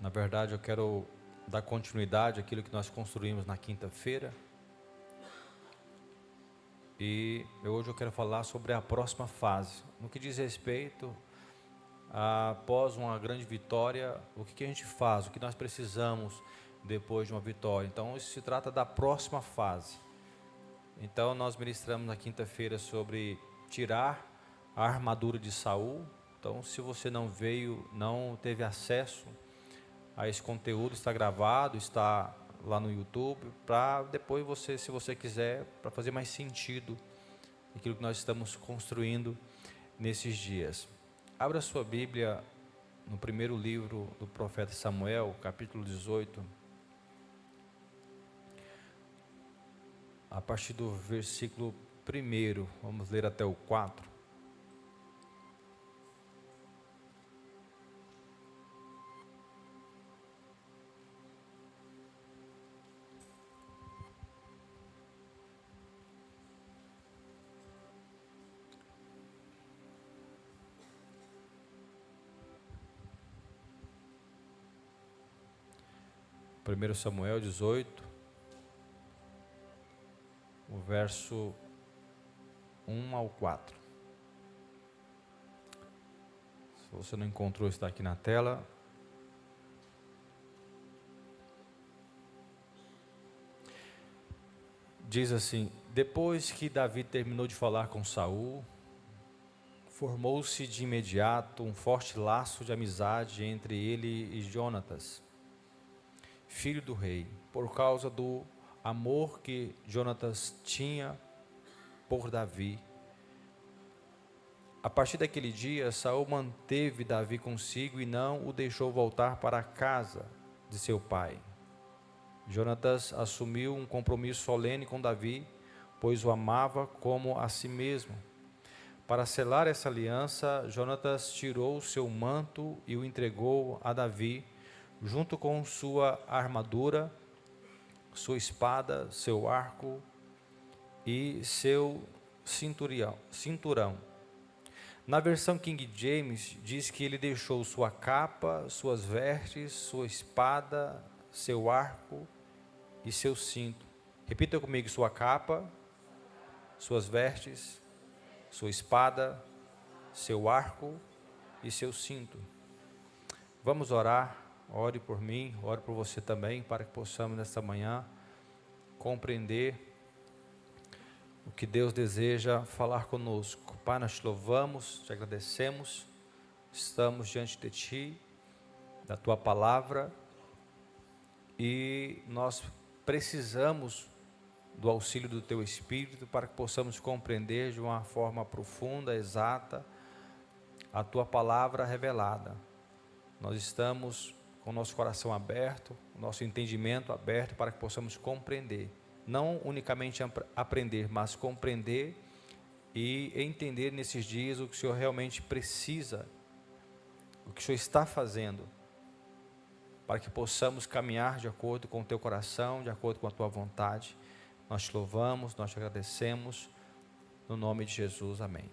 Na verdade, eu quero dar continuidade àquilo que nós construímos na quinta-feira. E hoje eu quero falar sobre a próxima fase. No que diz respeito, após uma grande vitória, o que a gente faz, o que nós precisamos depois de uma vitória. Então, isso se trata da próxima fase. Então, nós ministramos na quinta-feira sobre tirar a armadura de Saul. Então, se você não veio, não teve acesso a esse conteúdo, está gravado, está lá no YouTube, para depois você, se você quiser, para fazer mais sentido aquilo que nós estamos construindo nesses dias. Abra sua Bíblia no primeiro livro do profeta Samuel, capítulo 18, a partir do versículo 1, vamos ler até o 4. Primeiro Samuel 18, o verso 1 ao 4. Se você não encontrou, está aqui na tela. Diz assim: depois que Davi terminou de falar com Saul, formou-se de imediato um forte laço de amizade entre ele e Jonatas, filho do rei, por causa do amor que Jonatas tinha por Davi. A partir daquele dia, Saul manteve Davi consigo e não o deixou voltar para a casa de seu pai. Jonatas assumiu um compromisso solene com Davi, pois o amava como a si mesmo. Para selar essa aliança, Jonatas tirou seu manto e o entregou a Davi, junto com sua armadura, sua espada, seu arco e seu cinturão. Na versão King James, diz que ele deixou sua capa, suas vestes, sua espada, seu arco e seu cinto. Repita comigo: sua capa, suas vestes, sua espada, seu arco e seu cinto. Vamos orar. Ore por mim, ore por você também, para que possamos nesta manhã compreender o que Deus deseja falar conosco. Pai, nós te louvamos, te agradecemos, estamos diante de Ti, da Tua palavra, e nós precisamos do auxílio do Teu Espírito para que possamos compreender de uma forma profunda, exata, a Tua palavra revelada. Nós estamos com o nosso coração aberto, o nosso entendimento aberto para que possamos compreender. Não unicamente aprender, mas compreender e entender nesses dias o que o Senhor realmente precisa, o que o Senhor está fazendo, para que possamos caminhar de acordo com o Teu coração, de acordo com a Tua vontade. Nós te louvamos, nós te agradecemos, no nome de Jesus, amém.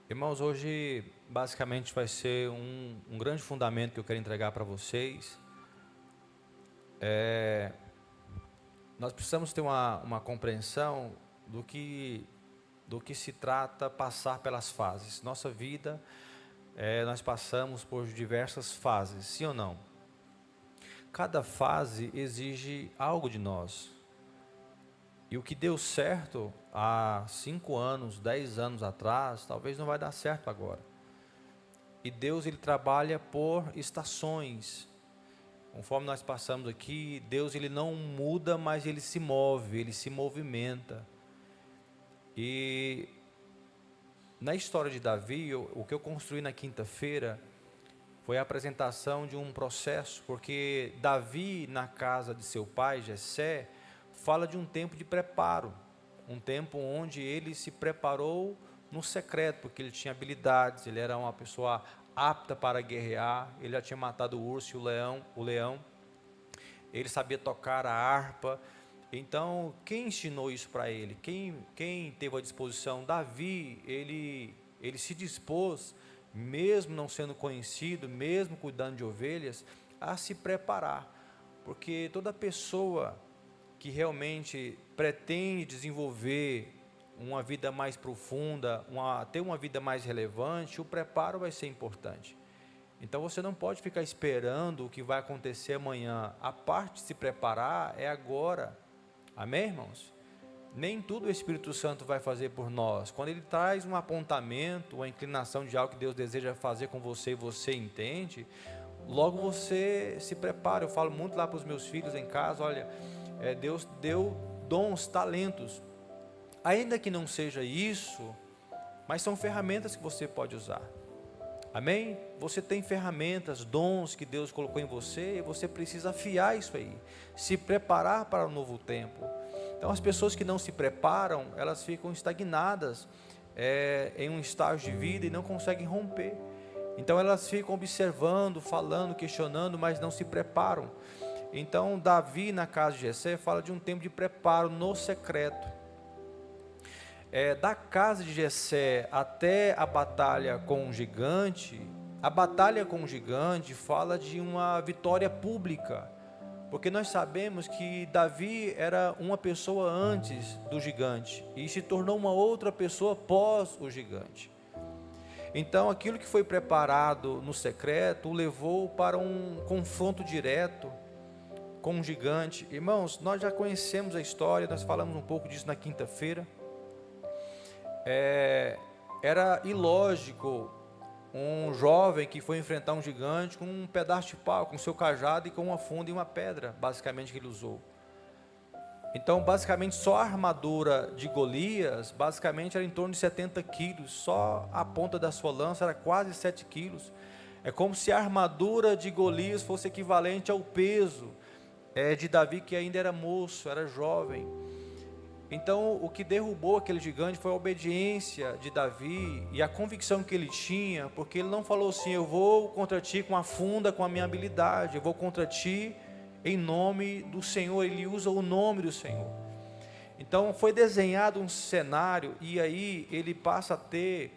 Irmãos, hoje basicamente vai ser um grande fundamento que eu quero entregar para vocês. Nós precisamos ter uma compreensão do que se trata passar pelas fases. Nossa vida, nós passamos por diversas fases, sim ou não? Cada fase exige algo de nós. E o que deu certo há 5 anos, 10 anos atrás, talvez não vai dar certo agora. E Deus, Ele trabalha por estações. Conforme nós passamos aqui, Deus, Ele não muda, mas Ele se move, Ele se movimenta. E na história de Davi, o que eu construí na quinta-feira foi a apresentação de um processo, porque Davi, na casa de seu pai, Jessé, fala de um tempo de preparo, um tempo onde ele se preparou no secreto, porque ele tinha habilidades, ele era uma pessoa apta para guerrear, ele já tinha matado o urso e o leão, ele sabia tocar a harpa. Então, quem ensinou isso para ele? Quem teve a disposição? Davi, ele ele se dispôs, mesmo não sendo conhecido, mesmo cuidando de ovelhas, a se preparar, porque toda pessoa que realmente pretende desenvolver uma vida mais profunda, ter uma vida mais relevante, o preparo vai ser importante. Então você não pode ficar esperando o que vai acontecer amanhã. A parte de se preparar é agora. Amém, irmãos? Nem tudo o Espírito Santo vai fazer por nós. Quando ele traz um apontamento, uma inclinação de algo que Deus deseja fazer com você e você entende, logo você se prepara. Eu falo muito lá para os meus filhos em casa, olha, Deus deu dons, talentos. Ainda que não seja isso, mas são ferramentas que você pode usar. Amém? Você tem ferramentas, dons que Deus colocou em você, e você precisa afiar isso aí, se preparar para o novo tempo. Então as pessoas que não se preparam, elas ficam estagnadas em um estágio de vida e não conseguem romper. Então elas ficam observando, falando, questionando, mas não se preparam. Então Davi, na casa de Jessé, fala de um tempo de preparo no secreto. Da casa de Jessé até a batalha com o gigante, a batalha com o gigante fala de uma vitória pública, porque nós sabemos que Davi era uma pessoa antes do gigante e se tornou uma outra pessoa pós o gigante. Então aquilo que foi preparado no secreto o levou para um confronto direto com o gigante. Irmãos, nós já conhecemos a história, nós falamos um pouco disso na quinta-feira. Era ilógico um jovem que foi enfrentar um gigante com um pedaço de pau, com seu cajado e com uma funda e uma pedra, basicamente, que ele usou. Então, basicamente, só a armadura de Golias, basicamente, era em torno de 70 quilos, só a ponta da sua lança era quase 7 quilos. É como se a armadura de Golias fosse equivalente ao peso de Davi, que ainda era moço, era jovem. Então o que derrubou aquele gigante foi a obediência de Davi e a convicção que ele tinha, porque ele não falou assim, eu vou contra ti com a funda, com a minha habilidade, eu vou contra ti em nome do Senhor. Ele usa o nome do Senhor. Então foi desenhado um cenário e aí ele passa a ter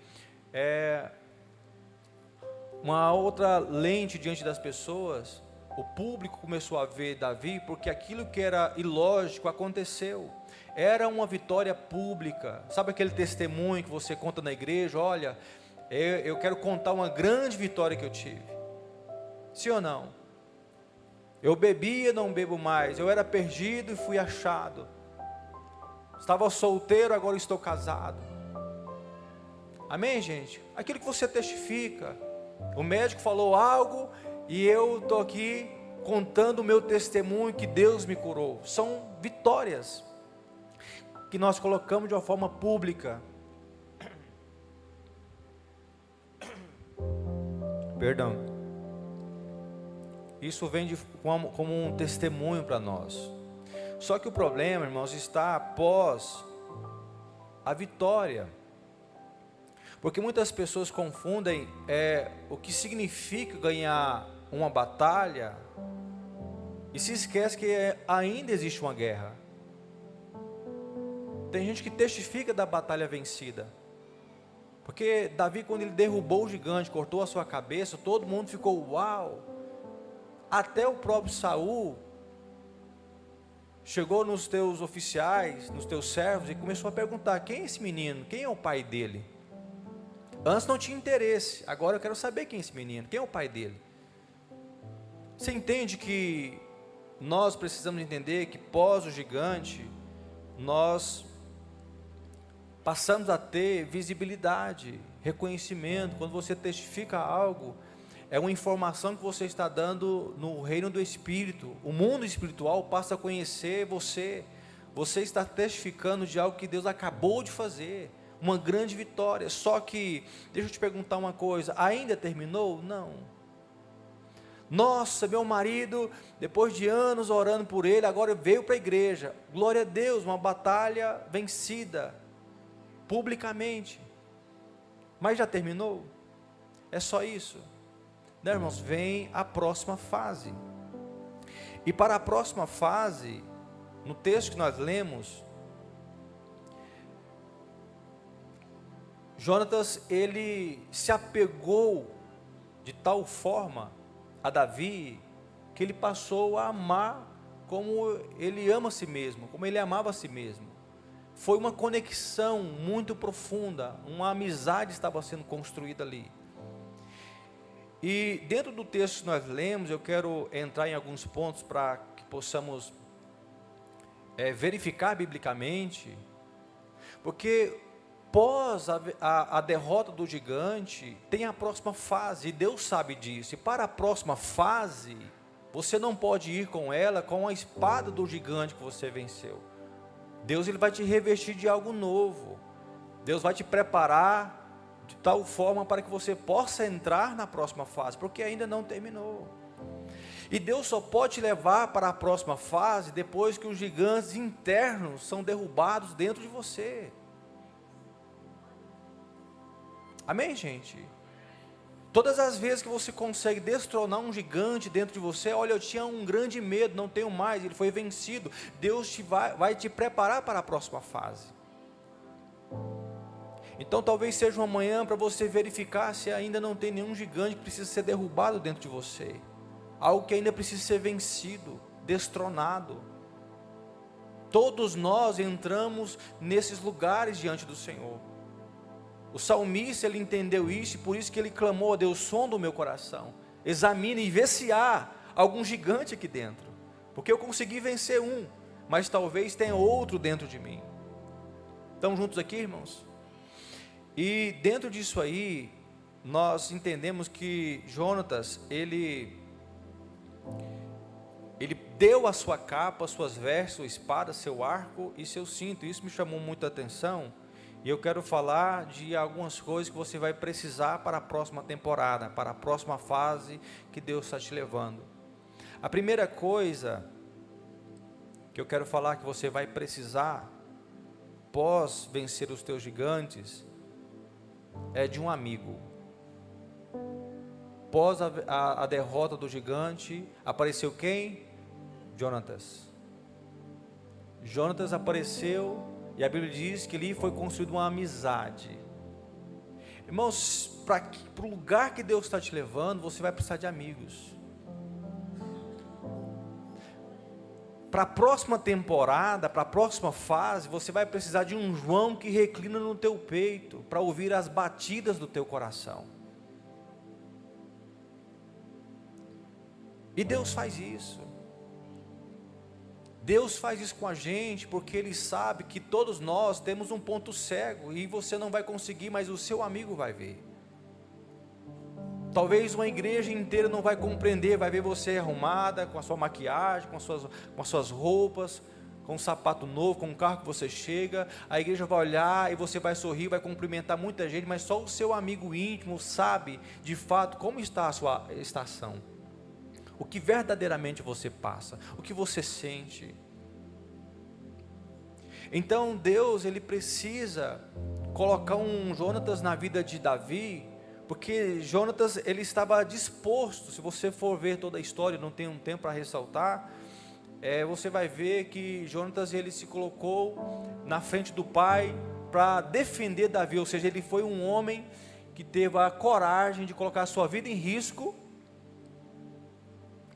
uma outra lente diante das pessoas. O público começou a ver Davi porque aquilo que era ilógico aconteceu. Era uma vitória pública. Sabe aquele testemunho que você conta na igreja? Olha, eu quero contar uma grande vitória que eu tive. Sim ou não? Eu bebia, não bebo mais. Eu era perdido e fui achado. Estava solteiro, agora estou casado. Amém, gente? Aquilo que você testifica. O médico falou algo e eu estou aqui contando o meu testemunho que Deus me curou. São vitórias que nós colocamos de uma forma pública. Perdão. Isso vem como um testemunho para nós. Só que o problema, irmãos, está após a vitória. Porque muitas pessoas confundem o que significa ganhar uma batalha e se esquece que ainda existe uma guerra. Tem gente que testifica da batalha vencida. Porque Davi, quando ele derrubou o gigante, cortou a sua cabeça, todo mundo ficou uau. Até o próprio Saul chegou nos teus oficiais, nos teus servos e começou a perguntar, quem é esse menino? Quem é o pai dele? Antes não tinha interesse, agora eu quero saber quem é esse menino, quem é o pai dele? Você entende que nós precisamos entender que pós o gigante, nós passamos a ter visibilidade, reconhecimento. Quando você testifica algo, é uma informação que você está dando no reino do Espírito. O mundo espiritual passa a conhecer você. Você está testificando de algo que Deus acabou de fazer, uma grande vitória. Só que, deixa eu te perguntar uma coisa, ainda terminou? Não. Nossa, meu marido, depois de anos orando por ele, agora veio para a igreja. Glória a Deus, uma batalha vencida publicamente. Mas já terminou? É só isso? Não, irmãos, vem a próxima fase. E para a próxima fase, no texto que nós lemos, Jonatas, ele se apegou de tal forma a Davi, que ele passou a amar como ele ama a si mesmo, como ele amava a si mesmo. Foi uma conexão muito profunda, uma amizade estava sendo construída ali. E dentro do texto que nós lemos, eu quero entrar em alguns pontos para que possamos verificar biblicamente, porque pós a derrota do gigante, tem a próxima fase, e Deus sabe disso, e para a próxima fase, você não pode ir com ela, com a espada do gigante que você venceu. Deus, ele vai te revestir de algo novo, Deus vai te preparar de tal forma para que você possa entrar na próxima fase, porque ainda não terminou. E Deus só pode te levar para a próxima fase, depois que os gigantes internos são derrubados dentro de você. Amém, gente? Todas as vezes que você consegue destronar um gigante dentro de você, olha, eu tinha um grande medo, não tenho mais, ele foi vencido. Deus vai te preparar para a próxima fase. Então talvez seja uma manhã para você verificar se ainda não tem nenhum gigante que precisa ser derrubado dentro de você. Algo que ainda precisa ser vencido, destronado. Todos nós entramos nesses lugares diante do Senhor. O salmista, ele entendeu isso, e por isso que ele clamou a Deus: sonda o meu coração, examine e vê se há algum gigante aqui dentro, porque eu consegui vencer um, mas talvez tenha outro dentro de mim. Estamos juntos aqui, irmãos? E dentro disso aí, nós entendemos que Jonatas, ele deu a sua capa, suas vestes, sua espada, seu arco e seu cinto. Isso me chamou muita atenção. E eu quero falar de algumas coisas que você vai precisar para a próxima temporada, para a próxima fase que Deus está te levando. A primeira coisa que eu quero falar que você vai precisar, pós vencer os teus gigantes, é de um amigo. Pós a derrota do gigante, apareceu quem? Jonatas. Jonatas apareceu, e a Bíblia diz que ali foi construída uma amizade. Irmãos, para o lugar que Deus está te levando, você vai precisar de amigos. Para a próxima temporada, para a próxima fase, você vai precisar de um João que reclina no teu peito, para ouvir as batidas do teu coração. E Deus faz isso. Deus faz isso com a gente, porque Ele sabe que todos nós temos um ponto cego, e você não vai conseguir, mas o seu amigo vai ver. Talvez uma igreja inteira não vai compreender, vai ver você arrumada, com a sua maquiagem, com as suas roupas, com um sapato novo, com um carro que você chega, a igreja vai olhar e você vai sorrir, vai cumprimentar muita gente, mas só o seu amigo íntimo sabe, de fato, como está a sua estação. O que verdadeiramente você passa, o que você sente. Então Deus, ele precisa colocar um Jonatas na vida de Davi, porque Jonatas, ele estava disposto. Se você for ver toda a história, não tem um tempo para ressaltar, você vai ver que Jonatas, ele se colocou na frente do pai para defender Davi, ou seja, ele foi um homem que teve a coragem de colocar a sua vida em risco,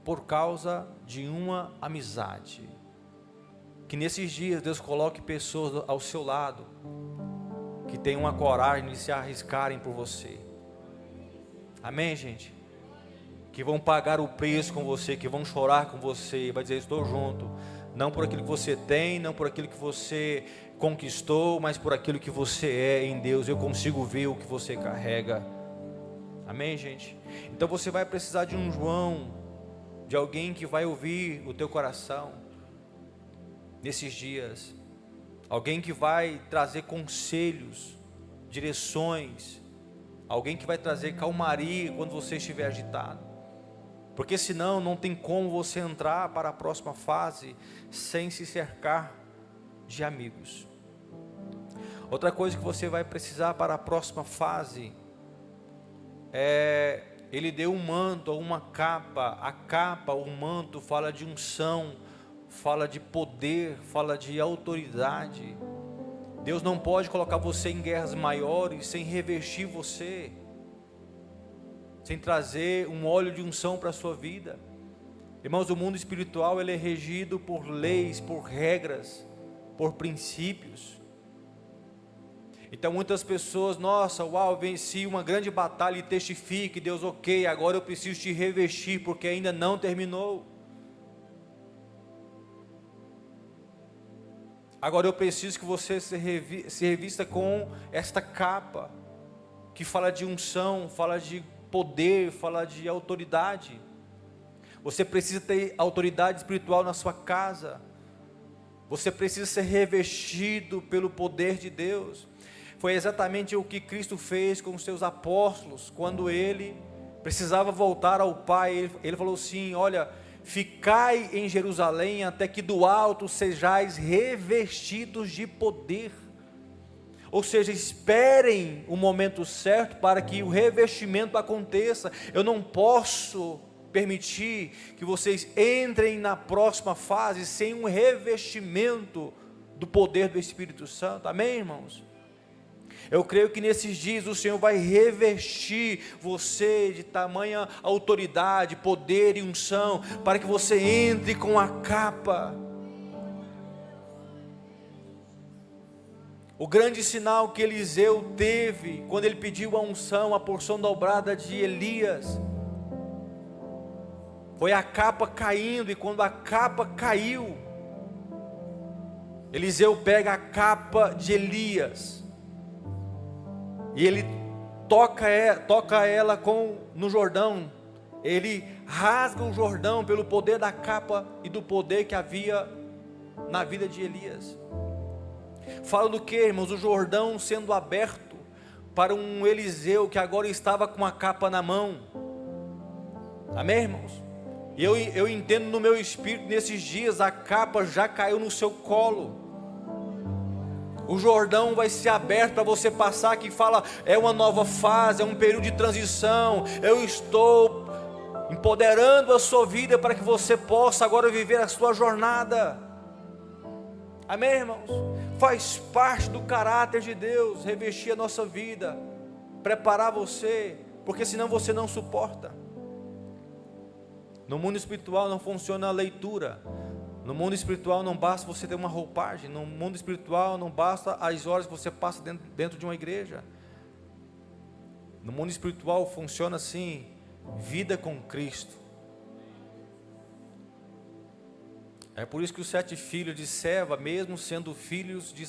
por causa de uma amizade. Que nesses dias Deus coloque pessoas ao seu lado, que tenham uma coragem de se arriscarem por você. Amém, gente? Que vão pagar o preço com você, que vão chorar com você, vai dizer: estou junto, não por aquilo que você tem, não por aquilo que você conquistou, mas por aquilo que você é em Deus. Eu consigo ver o que você carrega. Amém, gente? Então você vai precisar de um João, de alguém que vai ouvir o teu coração nesses dias, alguém que vai trazer conselhos, direções, alguém que vai trazer calmaria quando você estiver agitado, porque senão não tem como você entrar para a próxima fase sem se cercar de amigos. Outra coisa que você vai precisar para a próxima fase Ele deu um manto, uma capa. A capa, o manto, fala de unção, fala de poder, fala de autoridade. Deus não pode colocar você em guerras maiores sem revestir você, sem trazer um óleo de unção para a sua vida. Irmãos, o mundo espiritual ele é regido por leis, por regras, por princípios. Então muitas pessoas, nossa, uau, venci uma grande batalha e testifique, Deus, ok, agora eu preciso te revestir porque ainda não terminou. Agora eu preciso que você se revista com esta capa, que fala de unção, fala de poder, fala de autoridade. Você precisa ter autoridade espiritual na sua casa. Você precisa ser revestido pelo poder de Deus. Foi exatamente o que Cristo fez com os seus apóstolos, quando ele precisava voltar ao Pai. Ele falou assim, olha, ficai em Jerusalém até que do alto sejais revestidos de poder. Ou seja, esperem o momento certo para que o revestimento aconteça. Eu não posso permitir que vocês entrem na próxima fase sem um revestimento do poder do Espírito Santo. Amém, irmãos? Eu creio que nesses dias o Senhor vai revestir você de tamanha autoridade, poder e unção, para que você entre com a capa. O grande sinal que Eliseu teve, quando ele pediu a unção, a porção dobrada de Elias, foi a capa caindo, e quando a capa caiu, Eliseu pega a capa de Elias, e ele toca ela no Jordão. Ele rasga o Jordão pelo poder da capa e do poder que havia na vida de Elias. Fala do que, irmãos? O Jordão sendo aberto para um Eliseu que agora estava com a capa na mão. Amém, irmãos? E eu entendo no meu espírito, nesses dias a capa já caiu no seu colo. O Jordão vai ser aberto para você passar, que fala, é uma nova fase, é um período de transição. Eu estou empoderando a sua vida para que você possa agora viver a sua jornada. Amém, irmãos? Faz parte do caráter de Deus revestir a nossa vida, preparar você, porque senão você não suporta. No mundo espiritual não funciona a leitura. No mundo espiritual não basta você ter uma roupagem. No mundo espiritual não basta as horas que você passa dentro de uma igreja. No mundo espiritual funciona assim: vida com Cristo. É por isso que os 7 filhos de Seva, mesmo sendo filhos de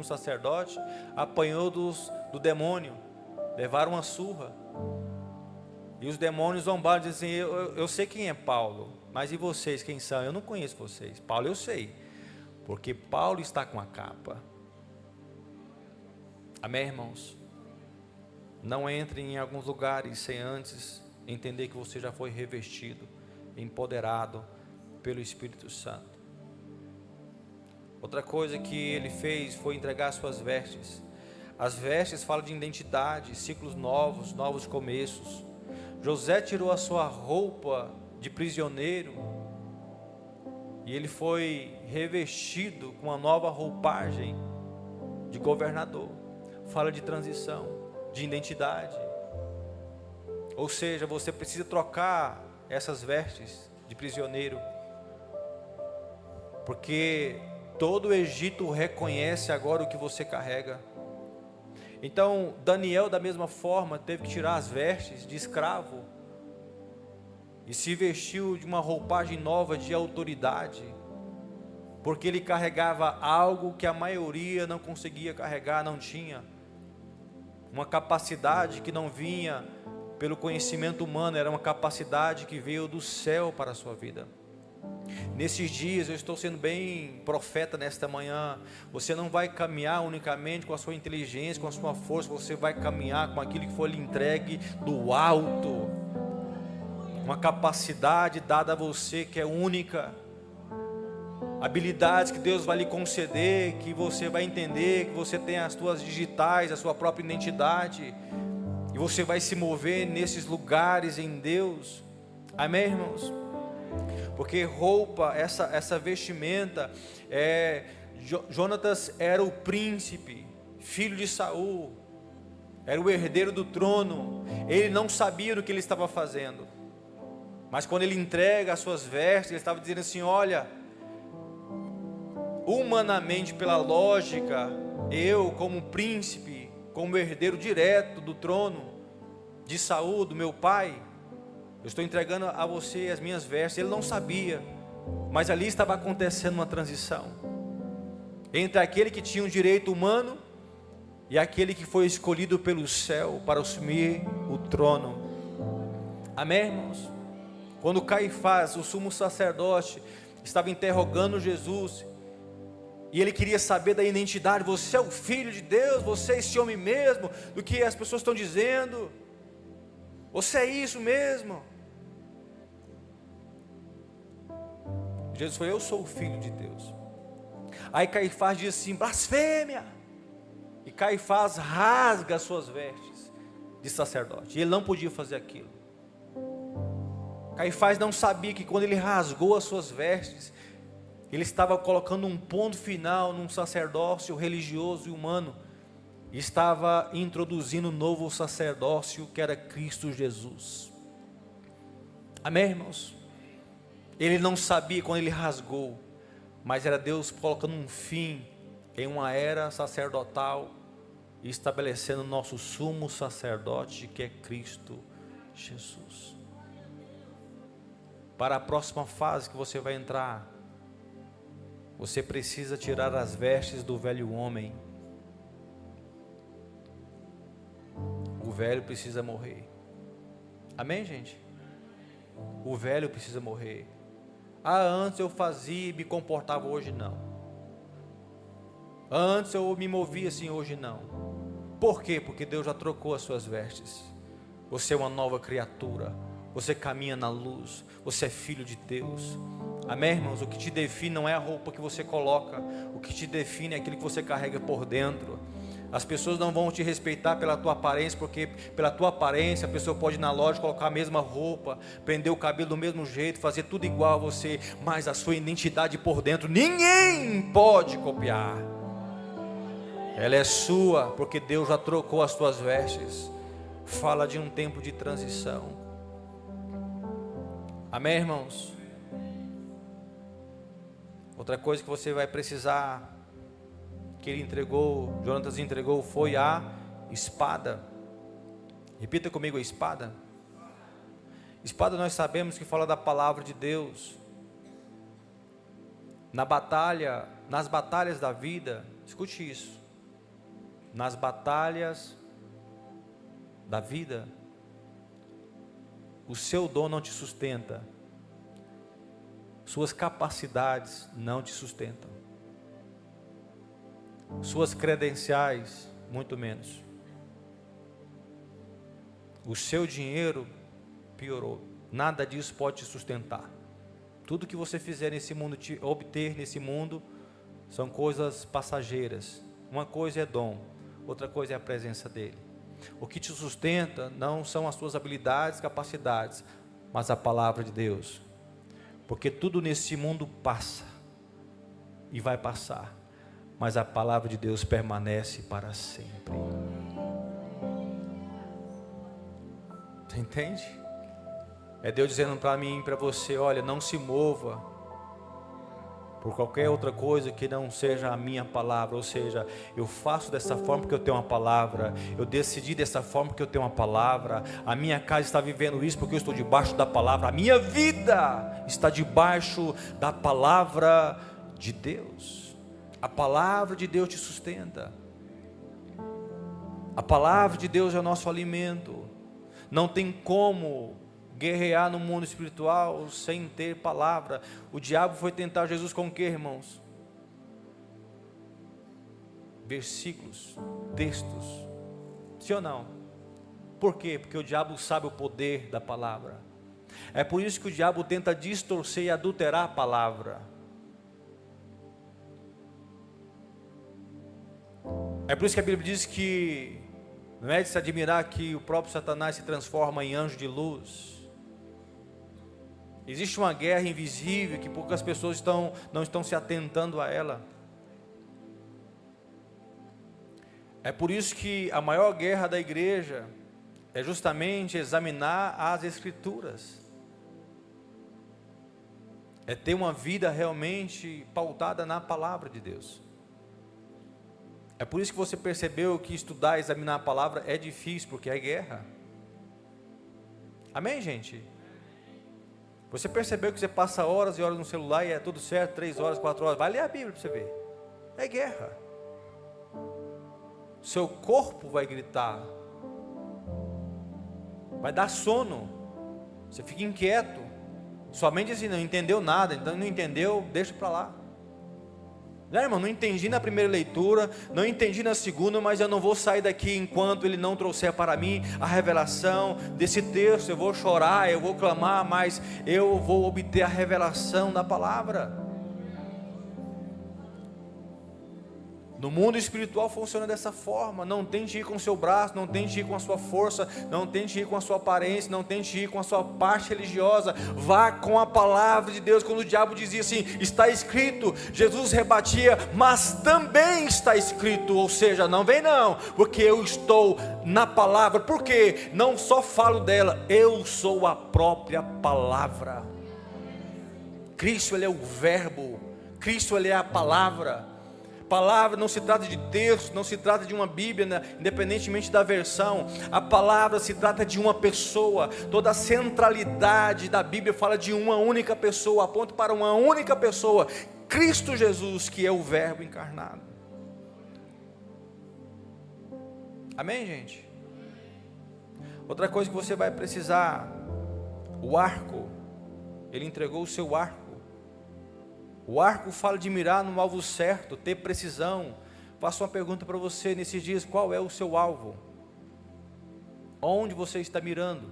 um sacerdote, apanhou do demônio, levaram uma surra. E os demônios zombaram, dizem, eu sei quem é Paulo, mas e vocês, quem são? Eu não conheço vocês. Paulo eu sei, porque Paulo está com a capa. Amém, irmãos? Não entre em alguns lugares sem antes entender que você já foi revestido, empoderado pelo Espírito Santo. Outra coisa que ele fez foi entregar suas vestes. As vestes falam de identidade, ciclos novos, novos começos. José tirou a sua roupa de prisioneiro e ele foi revestido com uma nova roupagem de governador. Fala de transição, de identidade. Ou seja, você precisa trocar essas vestes de prisioneiro, porque todo o Egito reconhece agora o que você carrega. Então Daniel, da mesma forma, teve que tirar as vestes de escravo e se vestiu de uma roupagem nova de autoridade, porque ele carregava algo que a maioria não conseguia carregar, não tinha. Uma capacidade que não vinha pelo conhecimento humano, era uma capacidade que veio do céu para a sua vida. Nesses dias, eu estou sendo bem profeta nesta manhã. Você não vai caminhar unicamente com a sua inteligência, com a sua força. Você vai caminhar com aquilo que foi lhe entregue do alto. Uma capacidade dada a você que é única. Habilidades que Deus vai lhe conceder, que você vai entender, que você tem as suas digitais, a sua própria identidade. E você vai se mover nesses lugares em Deus. Amém, irmãos? Porque roupa, essa vestimenta é Jonatas era o príncipe, filho de Saul, era o herdeiro do trono. Ele não sabia do que ele estava fazendo, mas quando ele entrega as suas vestes, ele estava dizendo assim: olha, humanamente, pela lógica, eu como príncipe, como herdeiro direto do trono de Saul, do meu pai, eu estou entregando a você as minhas vestes. Ele não sabia, mas ali estava acontecendo uma transição entre aquele que tinha um direito humano e aquele que foi escolhido pelo céu para assumir o trono. Amém, irmãos? Quando Caifás, o sumo sacerdote, estava interrogando Jesus, e ele queria saber da identidade: você é o Filho de Deus? Você é esse homem mesmo? Do que as pessoas estão dizendo? Você é isso mesmo? Jesus falou: eu sou o Filho de Deus. Aí Caifás diz assim: blasfêmia! E Caifás rasga as suas vestes de sacerdote, e ele não podia fazer aquilo. Caifás não sabia que quando ele rasgou as suas vestes, ele estava colocando um ponto final num sacerdócio religioso e humano, e estava introduzindo um novo sacerdócio, que era Cristo Jesus. Amém, irmãos? Ele não sabia quando ele rasgou, mas era Deus colocando um fim em uma era sacerdotal e estabelecendo o nosso sumo sacerdote, que é Cristo Jesus. Para a próxima fase que você vai entrar, você precisa tirar as vestes do velho homem. O velho precisa morrer. Amém, gente? O velho precisa morrer. Antes eu fazia e me comportava, hoje não. Antes eu me movia assim, hoje não. Por quê? Porque Deus já trocou as suas vestes. Você é uma nova criatura. Você caminha na luz. Você é filho de Deus. Amém, irmãos? O que te define não é a roupa que você coloca. O que te define é aquilo que você carrega por dentro. As pessoas não vão te respeitar pela tua aparência, porque pela tua aparência a pessoa pode ir na loja colocar a mesma roupa, prender o cabelo do mesmo jeito, fazer tudo igual a você, mas a sua identidade por dentro ninguém pode copiar. Ela é sua, porque Deus já trocou as tuas vestes. Fala de um tempo de transição. Amém, irmãos? Outra coisa que você vai precisar, que ele entregou, Jonatas entregou, foi a espada. Repita comigo: a espada. Espada, nós sabemos que fala da palavra de Deus. Na batalha, nas batalhas da vida, escute isso. Nas batalhas da vida, o seu dom não te sustenta, suas capacidades não te sustentam, suas credenciais muito menos, o seu dinheiro piorou, nada disso pode te sustentar. Tudo que você fizer nesse mundo, obter nesse mundo, são coisas passageiras. Uma coisa é dom, outra coisa é a presença dele. O que te sustenta não são as suas habilidades, capacidades, mas a palavra de Deus. Porque tudo nesse mundo passa e vai passar, mas a palavra de Deus permanece para sempre. Você entende? É Deus dizendo para mim e para você: olha, não se mova por qualquer outra coisa que não seja a minha palavra. Ou seja, eu faço dessa forma porque eu tenho uma palavra, eu decidi dessa forma porque eu tenho uma palavra, a minha casa está vivendo isso porque eu estou debaixo da palavra, a minha vida está debaixo da palavra de Deus. A palavra de Deus te sustenta, a palavra de Deus é o nosso alimento. Não tem como guerrear no mundo espiritual sem ter palavra. O diabo foi tentar Jesus com o que, irmãos? Versículos, textos, sim ou não? Por quê? Porque o diabo sabe o poder da palavra. É por isso que o diabo tenta distorcer e adulterar a palavra. É por isso que a Bíblia diz que não é de se admirar que o próprio Satanás se transforma em anjo de luz. Existe uma guerra invisível que poucas pessoas não estão se atentando a ela. É por isso que a maior guerra da igreja é justamente examinar as Escrituras. É ter uma vida realmente pautada na palavra de Deus. É por isso que você percebeu que estudar e examinar a palavra é difícil, porque é guerra. Amém, gente? Você percebeu que você passa horas e horas no celular e é tudo certo, 3 horas, 4 horas, vai ler a Bíblia para você ver. É guerra. Seu corpo vai gritar, vai dar sono, você fica inquieto, sua mente diz assim, não entendeu nada, então não entendeu, deixa para lá. Não, irmão, não entendi na primeira leitura, não entendi na segunda, mas eu não vou sair daqui enquanto Ele não trouxer para mim a revelação desse texto. Eu vou chorar, eu vou clamar, mas eu vou obter a revelação da palavra. No mundo espiritual funciona dessa forma. Não tente ir com o seu braço, não tente ir com a sua força, não tente ir com a sua aparência, não tente ir com a sua parte religiosa. Vá com a palavra de Deus. Quando o diabo dizia assim, está escrito, Jesus rebatia, mas também está escrito. Ou seja, não vem não, porque eu estou na palavra. Por quê? Não só falo dela, eu sou a própria palavra. Cristo, Ele é o verbo, Cristo, Ele é a palavra. Palavra não se trata de texto, não se trata de uma Bíblia, né? Independentemente da versão, a palavra se trata de uma pessoa. Toda a centralidade da Bíblia fala de uma única pessoa, aponta para uma única pessoa, Cristo Jesus, que é o verbo encarnado. Amém, gente? Outra coisa que você vai precisar, o arco. Ele entregou o seu arco. O arco fala de mirar no alvo certo, ter precisão. Faço uma pergunta para você nesses dias: qual é o seu alvo? Onde você está mirando?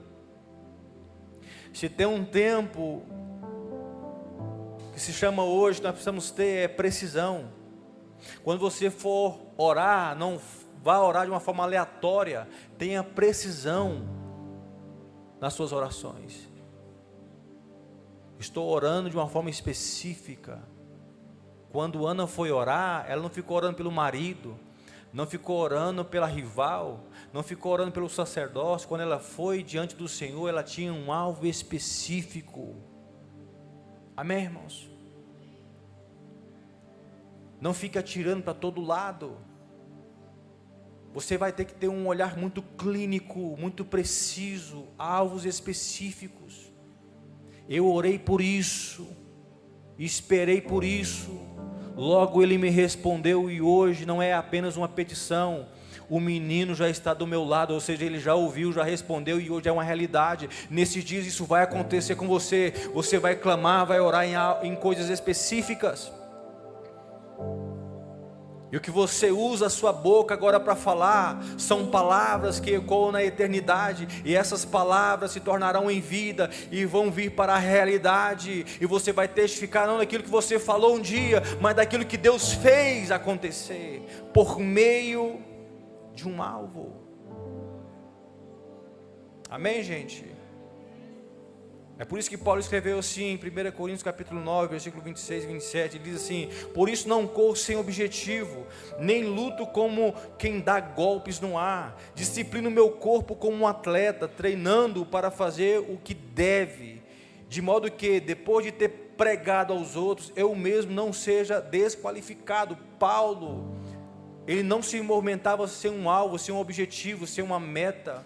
Se tem um tempo que se chama hoje, nós precisamos ter precisão. Quando você for orar, não vá orar de uma forma aleatória, tenha precisão nas suas orações. Estou orando de uma forma específica. Quando Ana foi orar, ela não ficou orando pelo marido, não ficou orando pela rival, não ficou orando pelo sacerdócio. Quando ela foi diante do Senhor, ela tinha um alvo específico. Amém, irmãos? Não fique atirando para todo lado. Você vai ter que ter um olhar muito clínico, muito preciso, alvos específicos. Eu orei por isso, esperei por isso, logo Ele me respondeu, e hoje não é apenas uma petição, o menino já está do meu lado, ou seja, ele já ouviu, já respondeu, e hoje é uma realidade. Nesses dias isso vai acontecer com você. Você vai clamar, vai orar em coisas específicas. E o que você usa a sua boca agora para falar, são palavras que ecoam na eternidade, e essas palavras se tornarão em vida, e vão vir para a realidade, e você vai testificar não daquilo que você falou um dia, mas daquilo que Deus fez acontecer, por meio de um alvo. Amém, gente? É por isso que Paulo escreveu assim, em 1 Coríntios capítulo 9, versículo 26 e 27, ele diz assim: por isso não corro sem objetivo, nem luto como quem dá golpes no ar, disciplino meu corpo como um atleta, treinando para fazer o que deve, de modo que depois de ter pregado aos outros, eu mesmo não seja desqualificado. Paulo, ele não se movimentava sem um alvo, sem um objetivo, sem uma meta.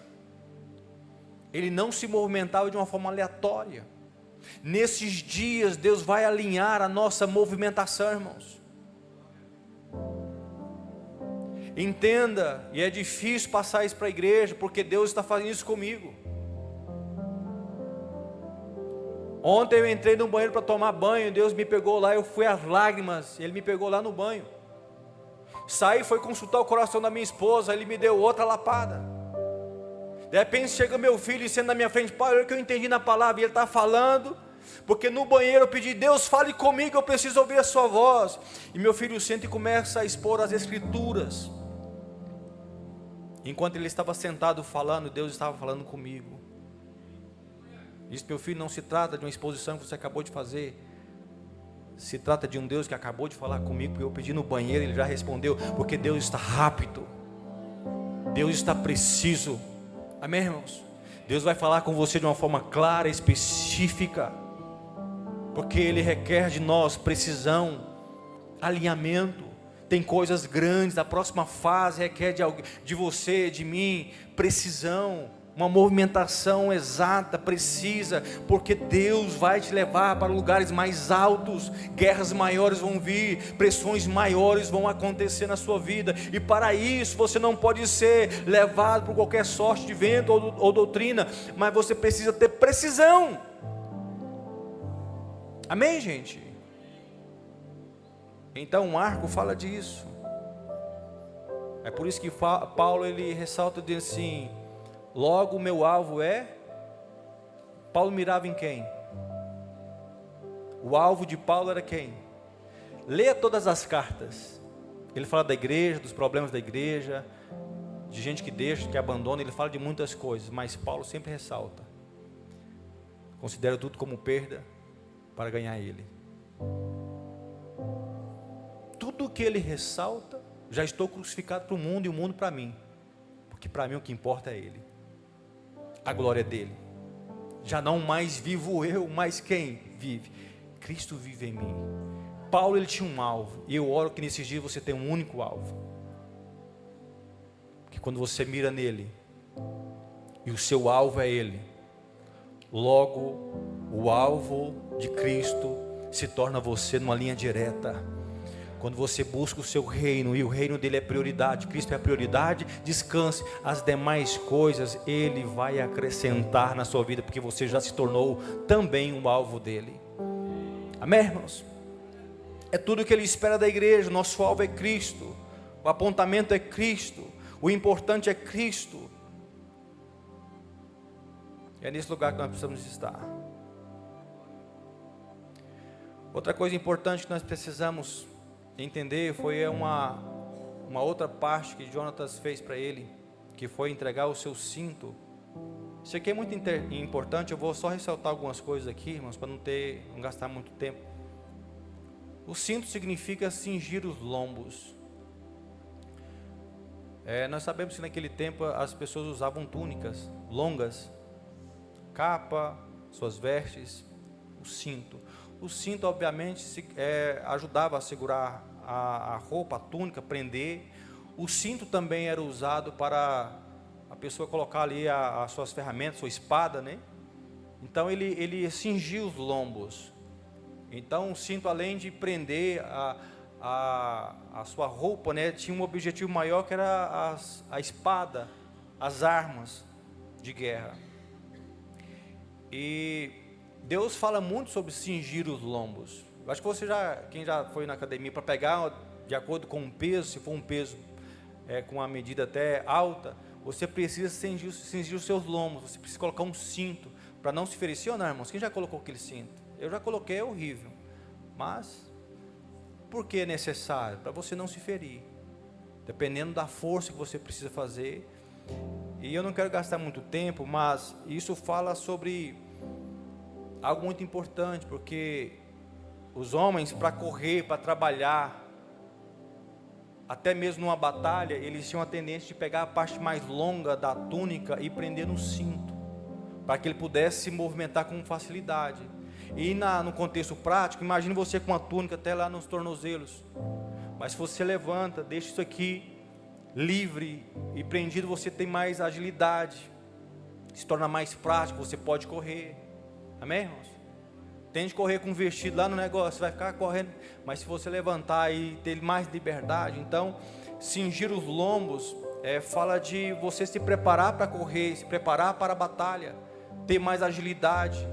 Ele não se movimentava de uma forma aleatória. Nesses dias Deus vai alinhar a nossa movimentação, irmãos. Entenda, e é difícil passar isso para a igreja, porque Deus está fazendo isso comigo. Ontem eu entrei no banheiro para tomar banho, Deus me pegou lá, eu fui às lágrimas, Ele me pegou lá no banho. Saí, foi consultar o coração da minha esposa, Ele me deu outra lapada. De repente chega meu filho e senta na minha frente: pai, olha o que eu entendi na palavra. E ele está falando, porque no banheiro eu pedi: Deus, fale comigo, eu preciso ouvir a sua voz. E meu filho senta e começa a expor as escrituras. Enquanto ele estava sentado falando, Deus estava falando comigo. Diz: meu filho, não se trata de uma exposição que você acabou de fazer, se trata de um Deus que acabou de falar comigo, porque eu pedi no banheiro, Ele já respondeu, porque Deus está rápido. Deus está preciso. Amém, irmãos? Deus vai falar com você de uma forma clara, específica, porque Ele requer de nós precisão, alinhamento. Tem coisas grandes, a próxima fase requer de você, de mim, precisão, uma movimentação exata, precisa, porque Deus vai te levar para lugares mais altos, guerras maiores vão vir, pressões maiores vão acontecer na sua vida, e para isso você não pode ser levado por qualquer sorte de vento ou doutrina, mas você precisa ter precisão. Amém, gente? Então o arco fala disso. É por isso que Paulo ele ressalta, diz assim: logo o meu alvo é... Paulo mirava em quem? O alvo de Paulo era quem? Leia todas as cartas. Ele fala da igreja, dos problemas da igreja, de gente que deixa, que abandona. Ele fala de muitas coisas, mas Paulo sempre ressalta: considero tudo como perda para ganhar Ele. Tudo que ele ressalta: já estou crucificado para o mundo e o mundo para mim, porque para mim o que importa é Ele, a glória é dele. Já não mais vivo eu, mas quem vive? Cristo vive em mim. Paulo ele tinha um alvo, e eu oro que nesses dias você tenha um único alvo, que quando você mira nele, e o seu alvo é Ele, logo o alvo de Cristo se torna você numa linha direta. Quando você busca o seu reino, e o reino dele é prioridade, Cristo é a prioridade, descanse, as demais coisas Ele vai acrescentar na sua vida, porque você já se tornou também um alvo dele. Amém, irmãos? É tudo que Ele espera da igreja. Nosso alvo é Cristo, o apontamento é Cristo, o importante é Cristo. É nesse lugar que nós precisamos estar. Outra coisa importante que nós precisamos entender foi uma outra parte que Jonatas fez para ele, que foi entregar o seu cinto. Isso aqui é muito importante. Eu vou só ressaltar algumas coisas aqui, irmãos, para não gastar muito tempo. O cinto significa cingir os lombos. Nós sabemos que naquele tempo as pessoas usavam túnicas longas, capa, suas vestes, o cinto. O cinto obviamente ajudava a segurar a roupa, a túnica, prender. O cinto também era usado para a pessoa colocar ali as suas ferramentas, sua espada, né? Então ele cingia os lombos. Então o cinto, além de prender a sua roupa, né, tinha um objetivo maior, que era a espada, as armas de guerra. E Deus fala muito sobre cingir os lombos. Eu acho que quem já foi na academia para pegar de acordo com um peso, se for um peso com uma medida até alta, você precisa cingir os seus lombos, você precisa colocar um cinto para não se ferir. Sim ou não, irmãos? Quem já colocou aquele cinto? Eu já coloquei, é horrível. Mas por que é necessário? Para você não se ferir, dependendo da força que você precisa fazer. E eu não quero gastar muito tempo, mas isso fala sobre algo muito importante, porque os homens, para correr, para trabalhar, até mesmo numa batalha, eles tinham a tendência de pegar a parte mais longa da túnica e prender no cinto, para que ele pudesse se movimentar com facilidade. E no contexto prático, imagine você com uma túnica até lá nos tornozelos, mas se você levanta, deixa isso aqui livre e prendido, você tem mais agilidade, se torna mais prático, você pode correr. Amém, irmãos? Tente correr com vestido lá no negócio, vai ficar correndo, mas se você levantar e ter mais liberdade, então cingir os lombos fala de você se preparar para correr, se preparar para a batalha, ter mais agilidade.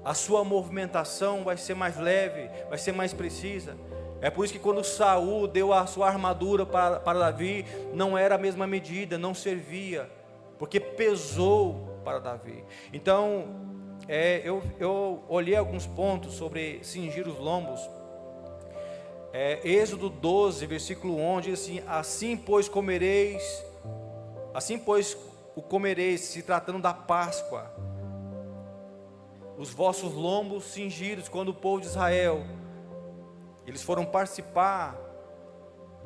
A sua movimentação vai ser mais leve, vai ser mais precisa. É por isso que quando Saul deu a sua armadura para Davi, não era a mesma medida, não servia, porque pesou para Davi. Então eu olhei alguns pontos sobre cingir os lombos. Êxodo 12, versículo 11, diz assim: assim pois o comereis, se tratando da Páscoa, os vossos lombos cingidos. Quando o povo de Israel, eles foram participar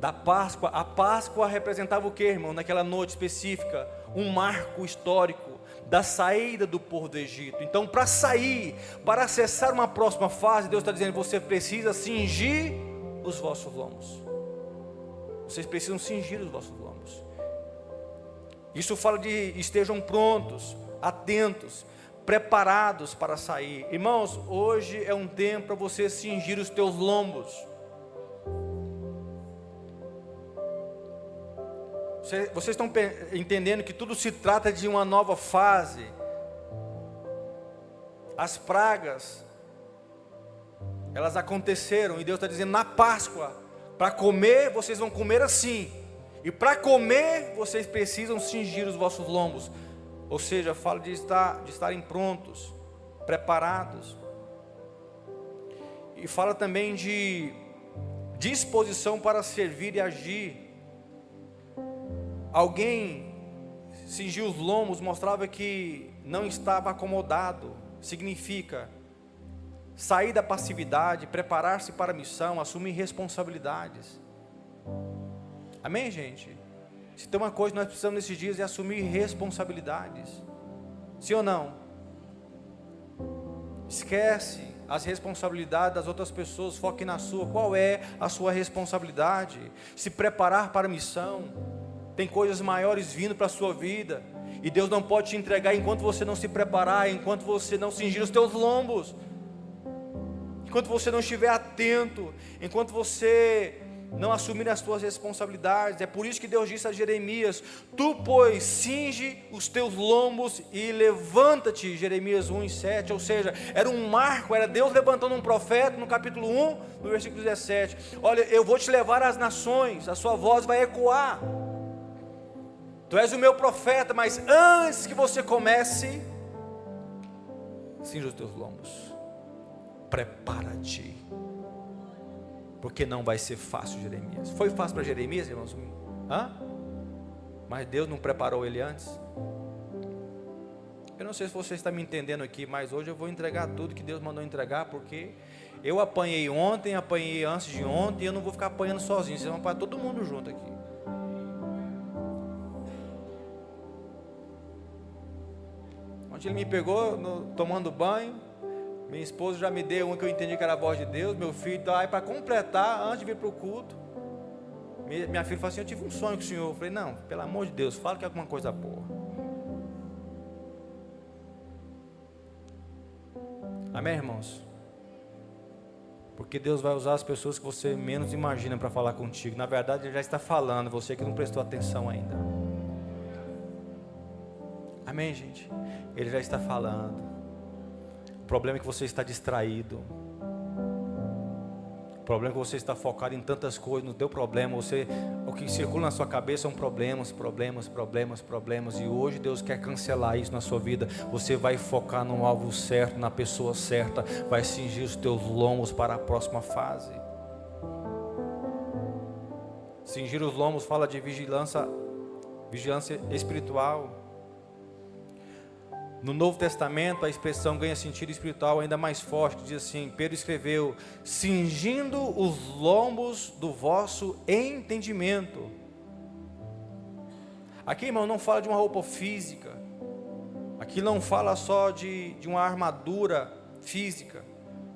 da Páscoa. A Páscoa representava o que, irmão? Naquela noite específica, um marco histórico da saída do povo do Egito. Então, para sair, para acessar uma próxima fase, Deus está dizendo: você precisa cingir os vossos lombos. Vocês precisam cingir os vossos lombos. Isso fala de estejam prontos, atentos, preparados para sair. Irmãos, hoje é um tempo para você cingir os teus lombos. Vocês estão entendendo que tudo se trata de uma nova fase. As pragas, elas aconteceram, e Deus está dizendo: na Páscoa, para comer, vocês vão comer assim, e para comer, vocês precisam cingir os vossos lombos. Ou seja, fala de estarem prontos, preparados. E fala também de disposição para servir e agir. Alguém cingir os lombos mostrava que não estava acomodado. Significa sair da passividade, preparar-se para a missão, assumir responsabilidades. Amém, gente? Se tem uma coisa que nós precisamos nesses dias é assumir responsabilidades. Sim ou não? Esquece as responsabilidades das outras pessoas, foque na sua. Qual é a sua responsabilidade? Se preparar para a missão. Tem coisas maiores vindo para a sua vida, e Deus não pode te entregar enquanto você não se preparar, enquanto você não cingir os teus lombos, enquanto você não estiver atento, enquanto você não assumir as suas responsabilidades. É por isso que Deus disse a Jeremias: tu, pois, cinge os teus lombos e levanta-te. Jeremias 1:7. Ou seja, era um marco, era Deus levantando um profeta no capítulo 1, no versículo 17. Olha, eu vou te levar às nações, a sua voz vai ecoar. Tu és o meu profeta, mas antes que você comece, cinja os teus lombos, prepara-te, porque não vai ser fácil, Jeremias. Foi fácil para Jeremias, irmãos? Mas Deus não preparou ele antes? Eu não sei se você está me entendendo aqui, mas hoje eu vou entregar tudo que Deus mandou entregar, porque eu apanhei ontem, apanhei antes de ontem, e eu não vou ficar apanhando sozinho, vocês vão apanhar todo mundo junto aqui. Ontem ele me pegou tomando banho, minha esposa já me deu uma que eu entendi que era a voz de Deus, meu filho, aí para completar, antes de vir para o culto, minha filha falou assim: eu tive um sonho com o Senhor. Eu falei: não, pelo amor de Deus, fala que é alguma coisa boa. Amém, irmãos? Porque Deus vai usar as pessoas que você menos imagina para falar contigo. Na verdade Ele já está falando, você que não prestou atenção ainda. Amém, gente? Ele já está falando. O problema é que você está distraído. O problema é que você está focado em tantas coisas. No teu problema, o que circula na sua cabeça são problemas. E hoje Deus quer cancelar isso na sua vida. Você vai focar no alvo certo, na pessoa certa. Vai cingir os teus lombos para a próxima fase. Cingir os lombos fala de vigilância espiritual. No Novo Testamento a expressão ganha sentido espiritual ainda mais forte, que diz assim: Pedro escreveu: cingindo os lombos do vosso entendimento. Aqui, irmão, não fala de uma roupa física, aqui não fala só de uma armadura física,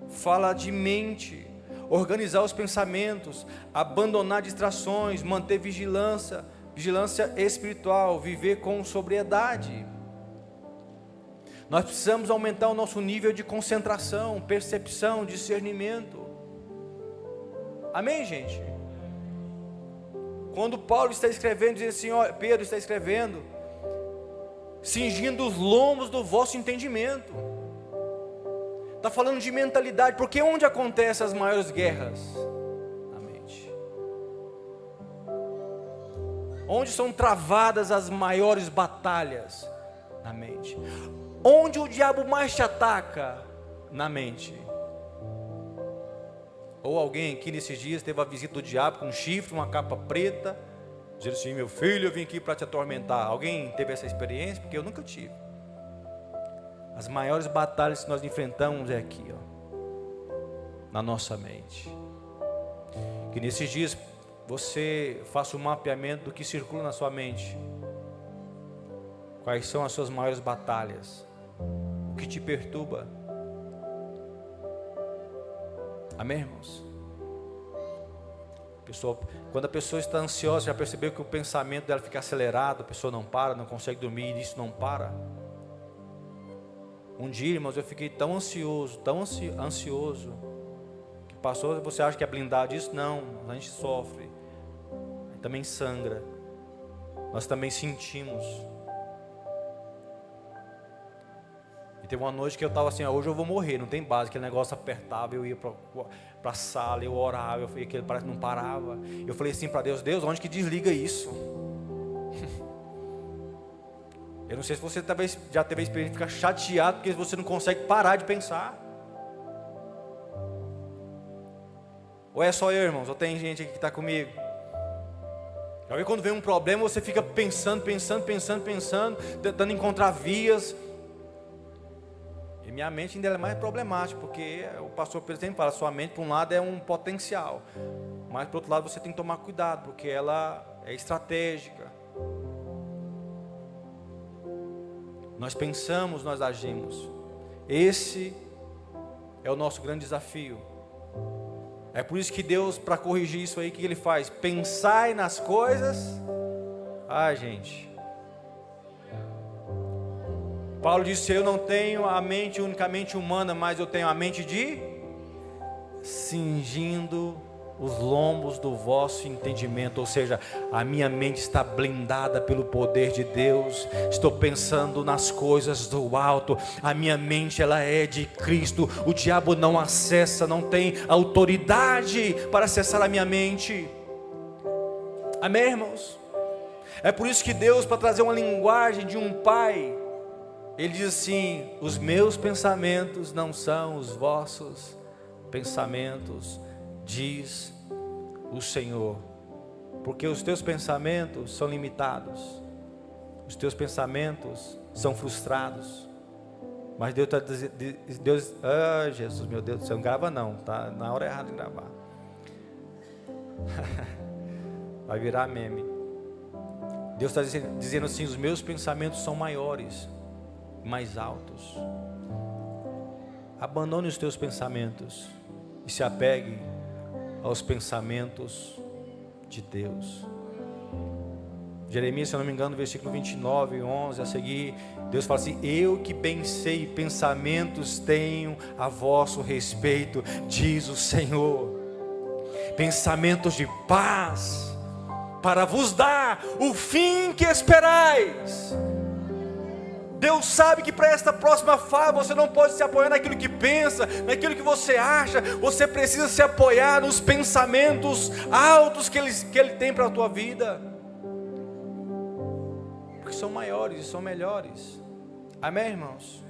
fala de mente, organizar os pensamentos, abandonar distrações, manter vigilância espiritual, viver com sobriedade. Nós precisamos aumentar o nosso nível de concentração, percepção, discernimento. Amém, gente? Quando Paulo está escrevendo, diz assim, Pedro está escrevendo: cingindo os lombos do vosso entendimento. Está falando de mentalidade, porque onde acontecem as maiores guerras? Na mente. Onde são travadas as maiores batalhas? Na mente. Onde o diabo mais te ataca? Na mente. Ou alguém aqui nesses dias teve a visita do diabo com um chifre, uma capa preta, dizendo assim: meu filho, eu vim aqui para te atormentar. Alguém teve essa experiência? Porque eu nunca tive. As maiores batalhas que nós enfrentamos é aqui, na nossa mente. Que nesses dias você faça um mapeamento do que circula na sua mente. Quais são as suas maiores batalhas? O que te perturba? Amém, irmãos? Quando a pessoa está ansiosa, já percebeu que o pensamento dela fica acelerado, a pessoa não para, não consegue dormir, e isso não para. Um dia, irmãos, eu fiquei tão ansioso, que passou, você acha que é blindado disso? Não, a gente sofre, também sangra, nós também sentimos. E teve uma noite que eu estava assim, hoje eu vou morrer, não tem base, aquele negócio apertava, eu ia para a sala, eu orava, eu falei, aquele parece que não parava. Eu falei assim para Deus, onde que desliga isso? Eu não sei se você talvez já teve a experiência de ficar chateado porque você não consegue parar de pensar. Ou é só eu, irmãos? Ou tem gente aqui que está comigo? Já viu quando vem um problema, você fica pensando, tentando encontrar vias. E minha mente ainda é mais problemática, porque o pastor presidente fala, sua mente por um lado é um potencial, mas por outro lado você tem que tomar cuidado, porque ela é estratégica. Nós pensamos, nós agimos. Esse é o nosso grande desafio. É por isso que Deus, para corrigir isso aí, o que Ele faz? Pensai nas coisas. Gente. Paulo disse, eu não tenho a mente unicamente humana, mas eu tenho a mente de cingindo os lombos do vosso entendimento, ou seja, a minha mente está blindada pelo poder de Deus, estou pensando nas coisas do alto, a minha mente ela é de Cristo, o diabo não acessa, não tem autoridade para acessar a minha mente. Amém, irmãos? É por isso que Deus, para trazer uma linguagem de um pai, Ele diz assim, os meus pensamentos não são os vossos pensamentos, diz o Senhor, porque os teus pensamentos são limitados, os teus pensamentos são frustrados, mas Deus está dizendo, Jesus, meu Deus do céu, não grava não, está na hora errada de gravar, vai virar meme. Deus está dizendo assim, os meus pensamentos são maiores, mais altos. Abandone os teus pensamentos e se apegue aos pensamentos de Deus. Jeremias, se eu não me engano, versículo 29, 11, a seguir, Deus fala assim, eu que bem sei pensamentos tenho a vosso respeito, diz o Senhor, pensamentos de paz, para vos dar o fim que esperais. Deus sabe que para esta próxima fase você não pode se apoiar naquilo que pensa, naquilo que você acha, você precisa se apoiar nos pensamentos altos que Ele tem para a tua vida, porque são maiores e são melhores. Amém, irmãos?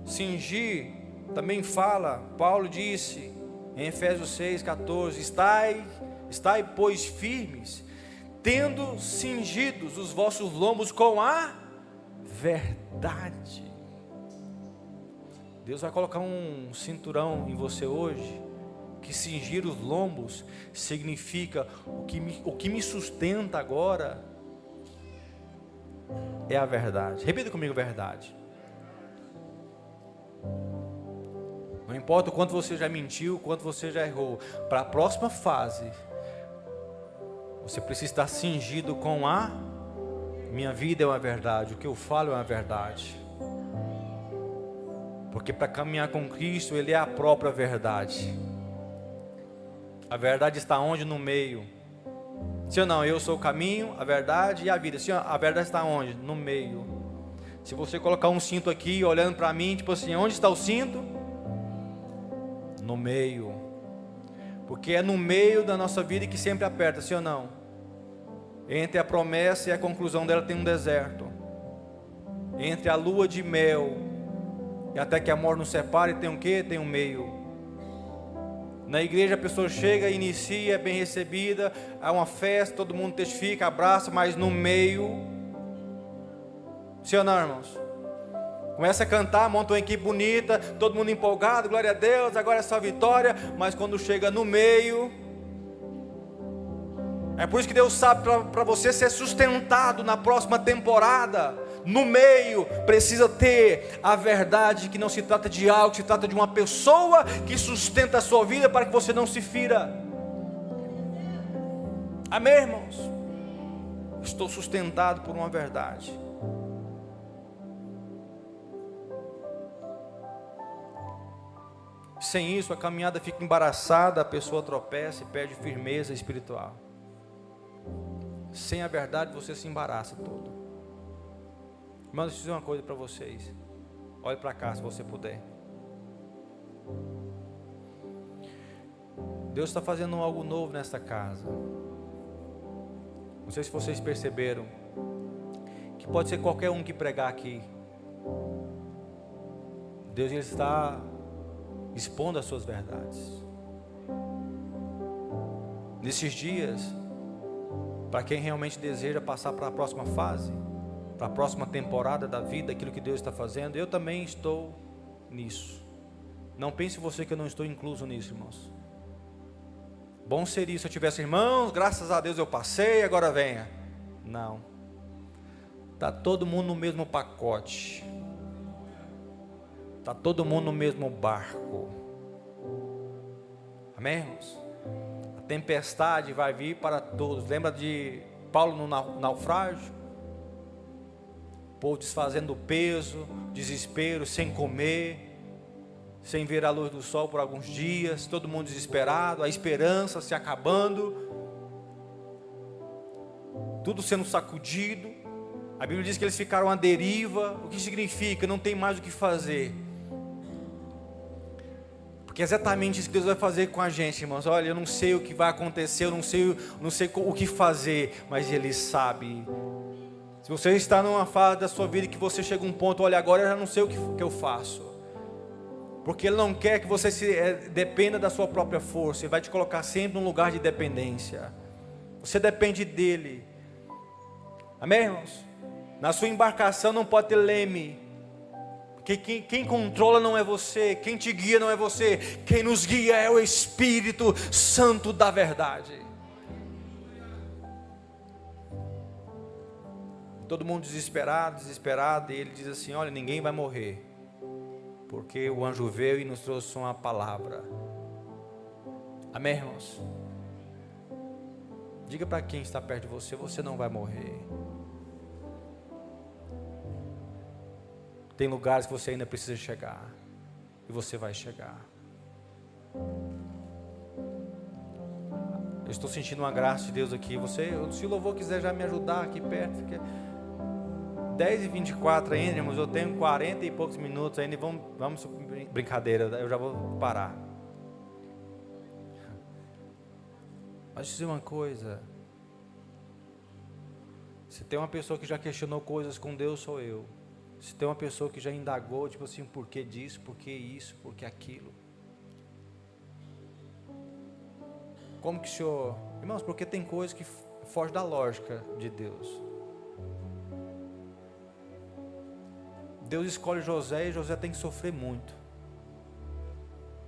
Cingir também fala, Paulo disse em Efésios 6,14, estai pois firmes, tendo cingidos os vossos lombos com a verdade. Deus vai colocar um cinturão em você hoje, que cingir os lombos significa o que me sustenta agora é a verdade. Repita comigo, verdade. Não importa o quanto você já mentiu, o quanto você já errou, para a próxima fase você precisa estar cingido com a minha vida é uma verdade, o que eu falo é uma verdade, porque para caminhar com Cristo Ele é a própria verdade. A verdade está onde? No meio. Sim ou não? Eu sou o caminho, a verdade e a vida. Sim, a verdade está onde? No meio. Se você colocar um cinto aqui olhando para mim, tipo assim, onde está o cinto? No meio. Porque é no meio da nossa vida que sempre aperta, sim ou não? Entre a promessa e a conclusão dela tem um deserto. Entre a lua de mel e até que a morte nos separe tem um quê? Tem um meio. Na igreja a pessoa chega, inicia, é bem recebida, há uma festa, todo mundo testifica, abraça, mas no meio, sim ou não, irmãos? Começa a cantar, monta uma equipe bonita, todo mundo empolgado, glória a Deus, agora é só vitória, mas quando chega no meio, É por isso que Deus sabe, para você ser sustentado na próxima temporada, no meio, precisa ter a verdade, que não se trata de algo, se trata de uma pessoa que sustenta a sua vida para que você não se fira. Amém, irmãos? Estou sustentado por uma verdade. Sem isso, a caminhada fica embaraçada, a pessoa tropeça e perde firmeza espiritual. Sem a verdade, você se embaraça todo. Mas deixa eu dizer uma coisa para vocês. Olhe para cá se você puder. Deus está fazendo algo novo nesta casa. Não sei se vocês perceberam, que pode ser qualquer um que pregar aqui. Deus, ele está expondo as suas verdades. Nesses dias, para quem realmente deseja passar para a próxima fase, para a próxima temporada da vida, aquilo que Deus está fazendo, eu também estou nisso. Não pense você que eu não estou incluso nisso, irmãos. Bom seria se eu tivesse, irmãos, graças a Deus eu passei, agora venha. Não. Está todo mundo no mesmo pacote. Está todo mundo no mesmo barco. Amém, irmãos? A tempestade vai vir para todos. Lembra de Paulo no naufrágio? O povo desfazendo o peso, desespero, sem comer, sem ver a luz do sol por alguns dias, todo mundo desesperado, a esperança se acabando, tudo sendo sacudido. A Bíblia diz que eles ficaram à deriva. O que significa? Não tem mais o que fazer. Porque é exatamente isso que Deus vai fazer com a gente, irmãos. Olha, eu não sei o que vai acontecer, eu não sei o que fazer, mas Ele sabe. Se você está numa fase da sua vida que você chega a um ponto, olha, agora eu já não sei o que eu faço. Porque Ele não quer que você dependa da sua própria força. Ele vai te colocar sempre num lugar de dependência. Você depende dEle. Amém, irmãos? Na sua embarcação não pode ter leme. Porque quem controla não é você. Quem te guia não é você. Quem nos guia é o Espírito Santo da verdade. Todo mundo desesperado, e Ele diz assim, olha, ninguém vai morrer. Porque o anjo veio e nos trouxe uma palavra. Amém, irmãos? Diga para quem está perto de você, você não vai morrer. Tem lugares que você ainda precisa chegar. E você vai chegar. Eu estou sentindo uma graça de Deus aqui. Se o louvor quiser já me ajudar aqui perto, fica 10h24 ainda, irmãos, eu tenho 40 e poucos minutos ainda, e vamos brincadeira, eu já vou parar. Mas deixa eu dizer uma coisa, se tem uma pessoa que já questionou coisas com Deus, sou eu. Se tem uma pessoa que já indagou, tipo assim, por que disso, por que isso, por que aquilo. Como que o Senhor... Irmãos, porque tem coisas que fogem da lógica de Deus. Deus escolhe José e José tem que sofrer muito.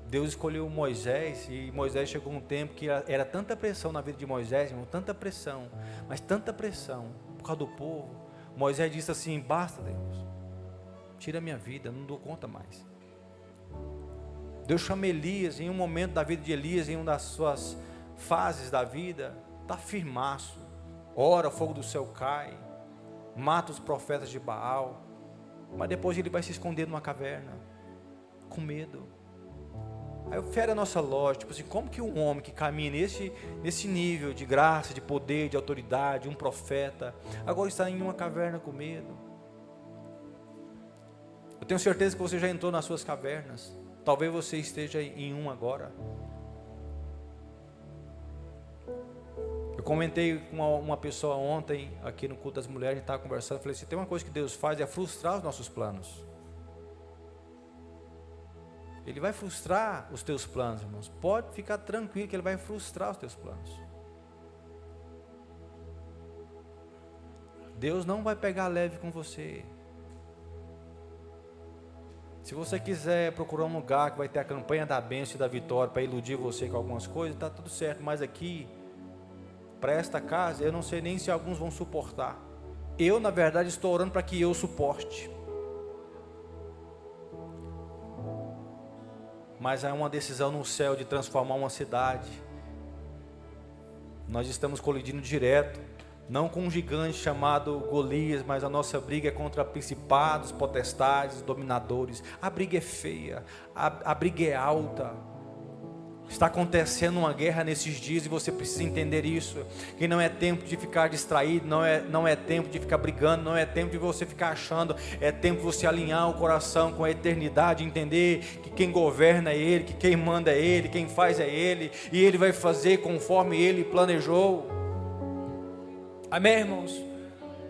Deus escolheu Moisés e Moisés chegou um tempo que era tanta pressão na vida de Moisés, irmão, tanta pressão, mas tanta pressão por causa do povo. Moisés disse assim, basta Deus, tira a minha vida, não dou conta mais. Deus chama Elias em um momento da vida de Elias, em uma das suas fases da vida, está firmaço, ora, o fogo do céu cai, mata os profetas de Baal, mas depois ele vai se esconder numa caverna, com medo. Aí fere a nossa lógica, tipo assim, como que um homem que caminha nesse nível de graça, de poder, de autoridade, um profeta, agora está em uma caverna com medo? Eu tenho certeza que você já entrou nas suas cavernas, talvez você esteja em uma agora. Eu comentei com uma pessoa ontem, aqui no culto das mulheres, a gente estava conversando, falei assim, tem uma coisa que Deus faz, é frustrar os nossos planos. Ele vai frustrar os teus planos, irmãos. Pode ficar tranquilo que Ele vai frustrar os teus planos. Deus não vai pegar leve com você. Se você quiser procurar um lugar que vai ter a campanha da bênção e da vitória para iludir você com algumas coisas, está tudo certo, mas aqui para esta casa, eu não sei nem se alguns vão suportar. Eu, na verdade, estou orando para que eu suporte. Mas há uma decisão no céu de transformar uma cidade. Nós estamos colidindo direto, não com um gigante chamado Golias, mas a nossa briga é contra principados, potestades, dominadores. A briga é feia, a briga é alta. Está acontecendo uma guerra nesses dias e você precisa entender isso. Que não é tempo de ficar distraído, não é tempo de ficar brigando, não é tempo de você ficar achando. É tempo de você alinhar o coração com a eternidade, entender que quem governa é Ele, que quem manda é Ele, quem faz é Ele, e Ele vai fazer conforme Ele planejou. Amém, irmãos?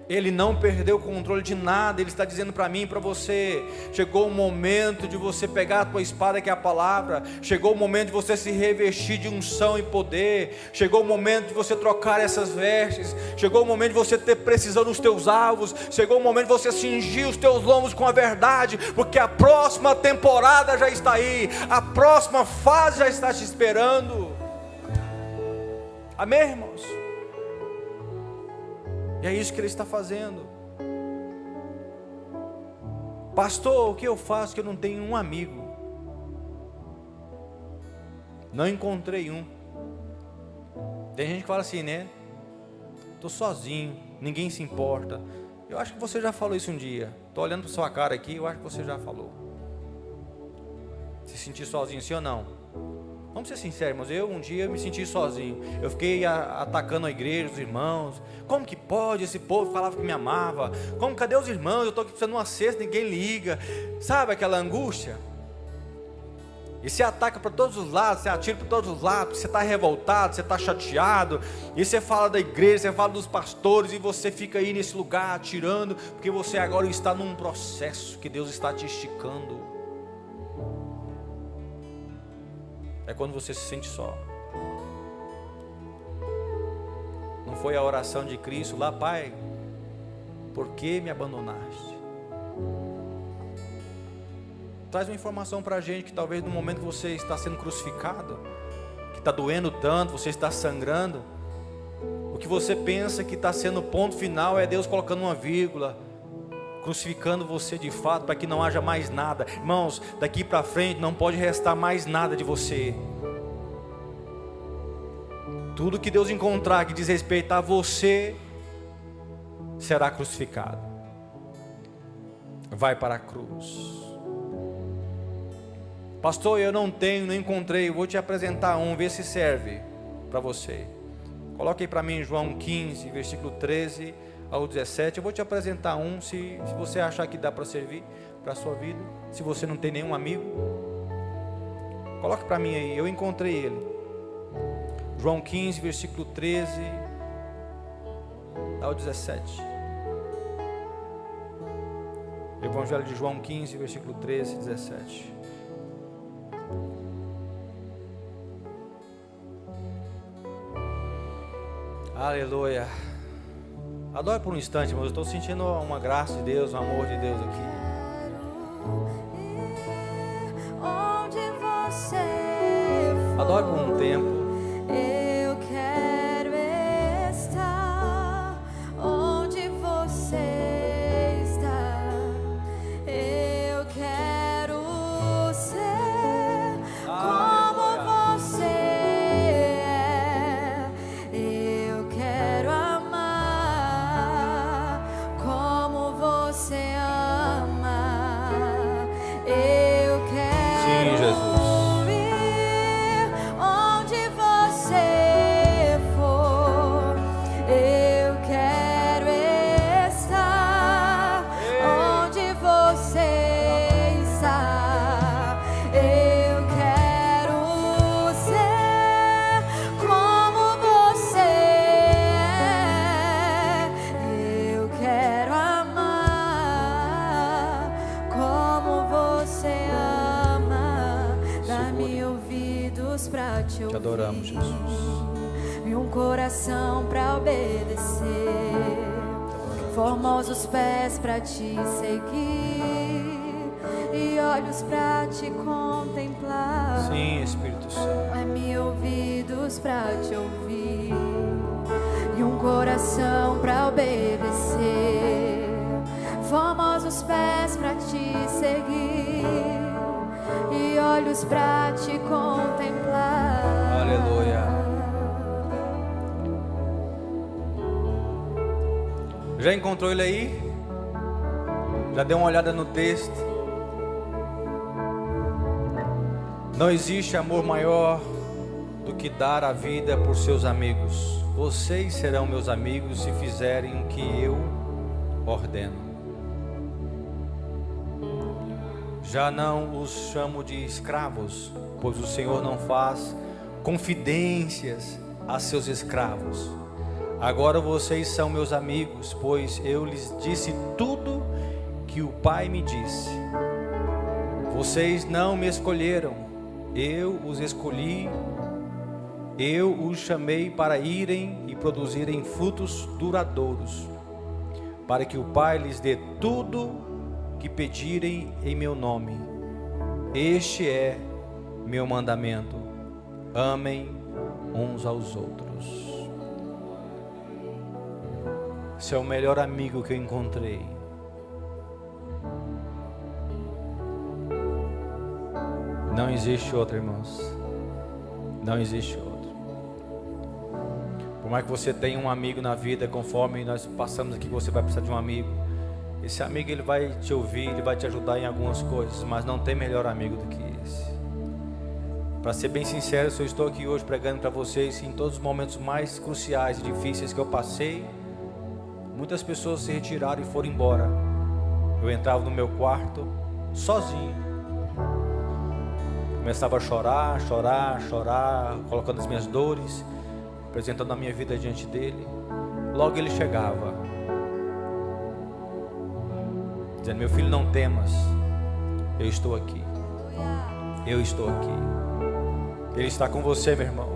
Ele não perdeu o controle de nada. Ele está dizendo para mim e para você: chegou o momento de você pegar a tua espada, que é a palavra. Chegou o momento de você se revestir de unção e poder. Chegou o momento de você trocar essas vestes. Chegou o momento de você ter precisão nos teus alvos. Chegou o momento de você cingir os teus lombos com a verdade, porque a próxima temporada já está aí. A próxima fase já está te esperando. Amém, irmãos? E é isso que Ele está fazendo. Pastor, o que eu faço que eu não tenho um amigo? Não encontrei um. Tem gente que fala assim, né? Estou sozinho, ninguém se importa. Eu acho que você já falou isso um dia. Estou olhando para sua cara aqui, eu acho que você já falou. Se sentir sozinho, sim ou não? Vamos ser sinceros, irmãos, eu um dia me senti sozinho. Eu fiquei atacando a igreja, os irmãos. Como que pode? Esse povo falava que me amava. Como, cadê os irmãos? Eu estou aqui precisando de uma cesta, ninguém liga. Sabe aquela angústia? E você ataca para todos os lados, você atira para todos os lados, você está revoltado, você está chateado. E você fala da igreja, você fala dos pastores, e você fica aí nesse lugar atirando, porque você agora está num processo que Deus está te esticando. É quando você se sente só. Não foi a oração de Cristo lá: Pai, por que me abandonaste? Traz uma informação para a gente que talvez no momento que você está sendo crucificado, que está doendo tanto, você está sangrando, o que você pensa que está sendo o ponto final é Deus colocando uma vírgula, crucificando você de fato, para que não haja mais nada. Irmãos, daqui para frente não pode restar mais nada de você. Tudo que Deus encontrar que diz respeito a você será crucificado. Vai para a cruz. Pastor, eu não encontrei. Eu vou te apresentar um, vê se serve para você. Coloque aí para mim João 15, versículo 13 ao 17, eu vou te apresentar um, se você achar que dá para servir para a sua vida, se você não tem nenhum amigo, coloque para mim aí, eu encontrei ele, João 15, versículo 13 ao 17, Evangelho de João 15, versículo 13 e 17, aleluia. Adore por um instante, mas eu estou sentindo uma graça de Deus, um amor de Deus aqui. Adore por um tempo. Eu quero estar onde você está. Eu quero ser como você é. Eu quero amar como você ama. Eu quero. Sim, Jesus. Te adoramos, Jesus. E um coração para obedecer, formosos pés para te seguir e olhos para te contemplar. Sim, Espírito Santo. Dá-me ouvidos para te ouvir, coração para obedecer, formosos pés para te seguir e olhos para te contemplar. Aleluia. Já encontrou ele aí? Já deu uma olhada no texto? Não existe amor maior do que dar a vida por seus amigos. Vocês serão meus amigos se fizerem o que eu ordeno. Já não os chamo de escravos, pois o Senhor não faz confidências a seus escravos. Agora vocês são meus amigos, pois eu lhes disse tudo que o Pai me disse. Vocês não me escolheram, eu os escolhi. Eu os chamei para irem e produzirem frutos duradouros, para que o Pai lhes dê tudo que pedirem em meu nome. Este é meu mandamento: amem uns aos outros. Esse é o melhor amigo que eu encontrei. Não existe outro, irmãos. Não existe outro. Por mais que você tenha um amigo na vida, conforme nós passamos aqui, você vai precisar de um amigo. Esse amigo, ele vai te ouvir, ele vai te ajudar em algumas coisas, mas não tem melhor amigo do que esse. Para ser bem sincero, eu estou aqui hoje pregando para vocês, em todos os momentos mais cruciais e difíceis que eu passei, muitas pessoas se retiraram e foram embora. Eu entrava no meu quarto, sozinho. Começava a chorar, colocando as minhas dores, apresentando a minha vida diante dele. Logo ele chegava, dizendo: meu filho, não temas, eu estou aqui. Eu estou aqui. Ele está com você, meu irmão.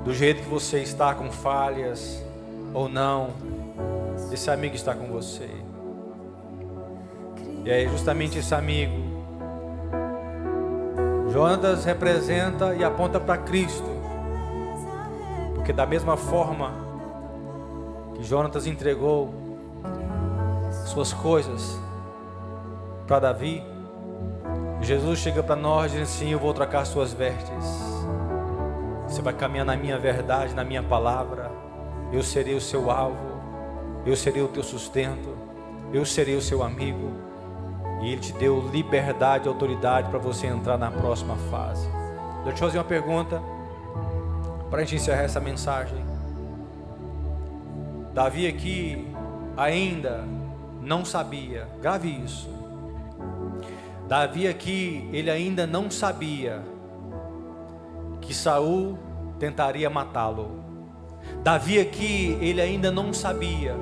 Do jeito que você está, com falhas ou não, esse amigo está com você. E é justamente esse amigo Jonatas representa e aponta para Cristo. Porque da mesma forma que Jonatas entregou suas coisas para Davi, Jesus chega para nós e diz assim: eu vou trocar suas vestes. Você vai caminhar na minha verdade, na minha palavra. Eu serei o seu alvo, eu serei o teu sustento, eu serei o seu amigo. E Ele te deu liberdade e autoridade para você entrar na próxima fase. Deixa eu te fazer uma pergunta para a gente encerrar essa mensagem. Davi aqui ainda não sabia, grave isso. Davi aqui, ele ainda não sabia que Saul tentaria matá-lo. Davi aqui, ele ainda não sabia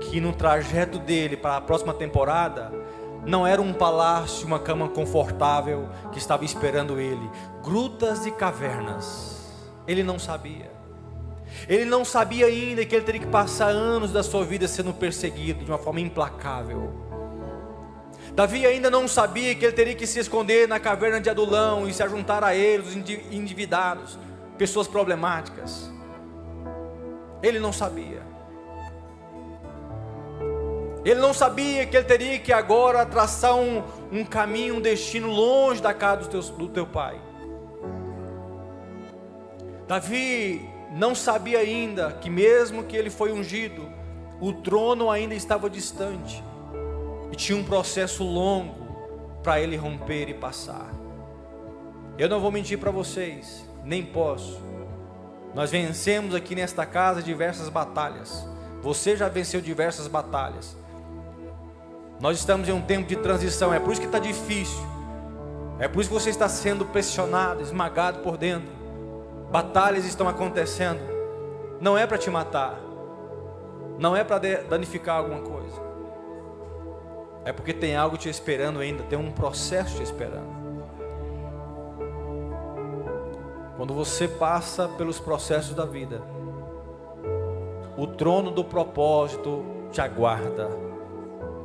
que no trajeto dele para a próxima temporada, não era um palácio, uma cama confortável que estava esperando ele, grutas e cavernas. Ele não sabia. Ele não sabia ainda que ele teria que passar anos da sua vida sendo perseguido de uma forma implacável. Davi ainda não sabia que ele teria que se esconder na caverna de Adulão e se ajuntar a eles, os endividados, pessoas problemáticas. Ele não sabia. Ele não sabia que ele teria que agora traçar um caminho, um destino longe da casa do teu pai. Davi não sabia ainda que mesmo que ele foi ungido, o trono ainda estava distante. E tinha um processo longo para ele romper e passar. Eu não vou mentir para vocês, nem posso. Nós vencemos aqui nesta casa diversas batalhas. Você já venceu diversas batalhas. Nós estamos em um tempo de transição, é por isso que está difícil. É por isso que você está sendo pressionado, esmagado por dentro. Batalhas estão acontecendo. Não é para te matar. Não é para danificar alguma coisa. É porque tem algo te esperando ainda, tem um processo te esperando. Quando você passa pelos processos da vida, o trono do propósito te aguarda,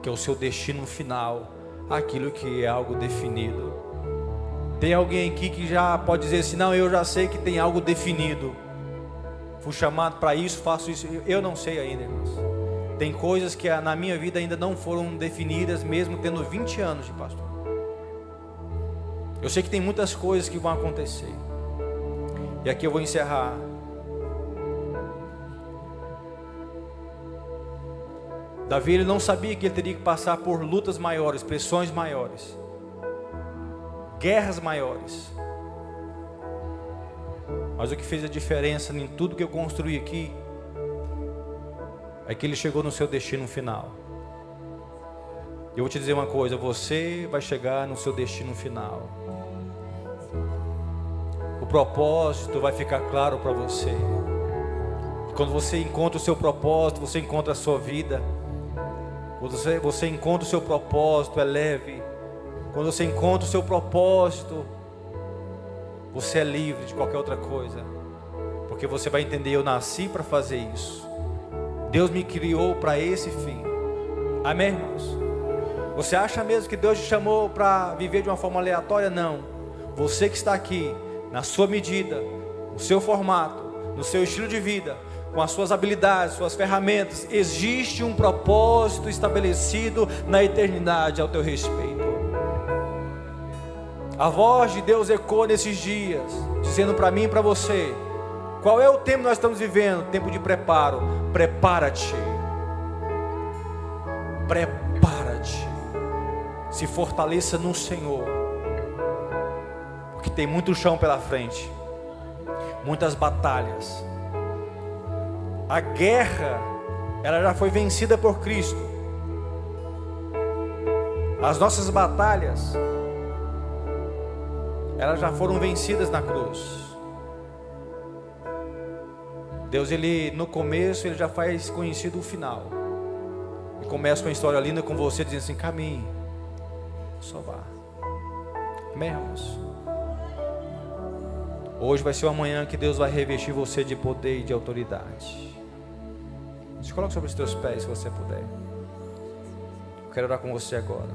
que é o seu destino final, aquilo que é algo definido. Tem alguém aqui que já pode dizer assim: não, eu já sei que tem algo definido. Fui chamado para isso, faço isso. Eu não sei ainda, irmãos. Tem coisas que na minha vida ainda não foram definidas, mesmo tendo 20 anos de pastor. Eu sei que tem muitas coisas que vão acontecer. E aqui eu vou encerrar. Davi, ele não sabia que ele teria que passar por lutas maiores, pressões maiores, guerras maiores. Mas o que fez a diferença em tudo que eu construí aqui é que ele chegou no seu destino final. Eu vou te dizer uma coisa: você vai chegar no seu destino final. O propósito vai ficar claro para você. Quando você encontra o seu propósito, você encontra a sua vida. Quando você encontra o seu propósito, é leve. Quando você encontra o seu propósito, você é livre de qualquer outra coisa. Porque você vai entender: eu nasci para fazer isso. Deus me criou para esse fim. Amém, irmãos? Você acha mesmo que Deus te chamou para viver de uma forma aleatória? Não. Você que está aqui, na sua medida, no seu formato, no seu estilo de vida, com as suas habilidades, suas ferramentas, existe um propósito estabelecido na eternidade ao teu respeito. A voz de Deus ecoa nesses dias, dizendo para mim e para você: qual é o tempo que nós estamos vivendo? Tempo de preparo. Prepara-te. Prepara-te. Se fortaleça no Senhor, porque tem muito chão pela frente, muitas batalhas. A guerra, ela já foi vencida por Cristo. As nossas batalhas, elas já foram vencidas na cruz. Deus, ele no começo, ele já faz conhecido o final. E começa com uma história linda com você, dizendo assim: caminhe, só vá. Amém, irmãos? Hoje vai ser uma manhã que Deus vai revestir você de poder e de autoridade. Se coloque sobre os teus pés, se você puder. Eu quero orar com você agora.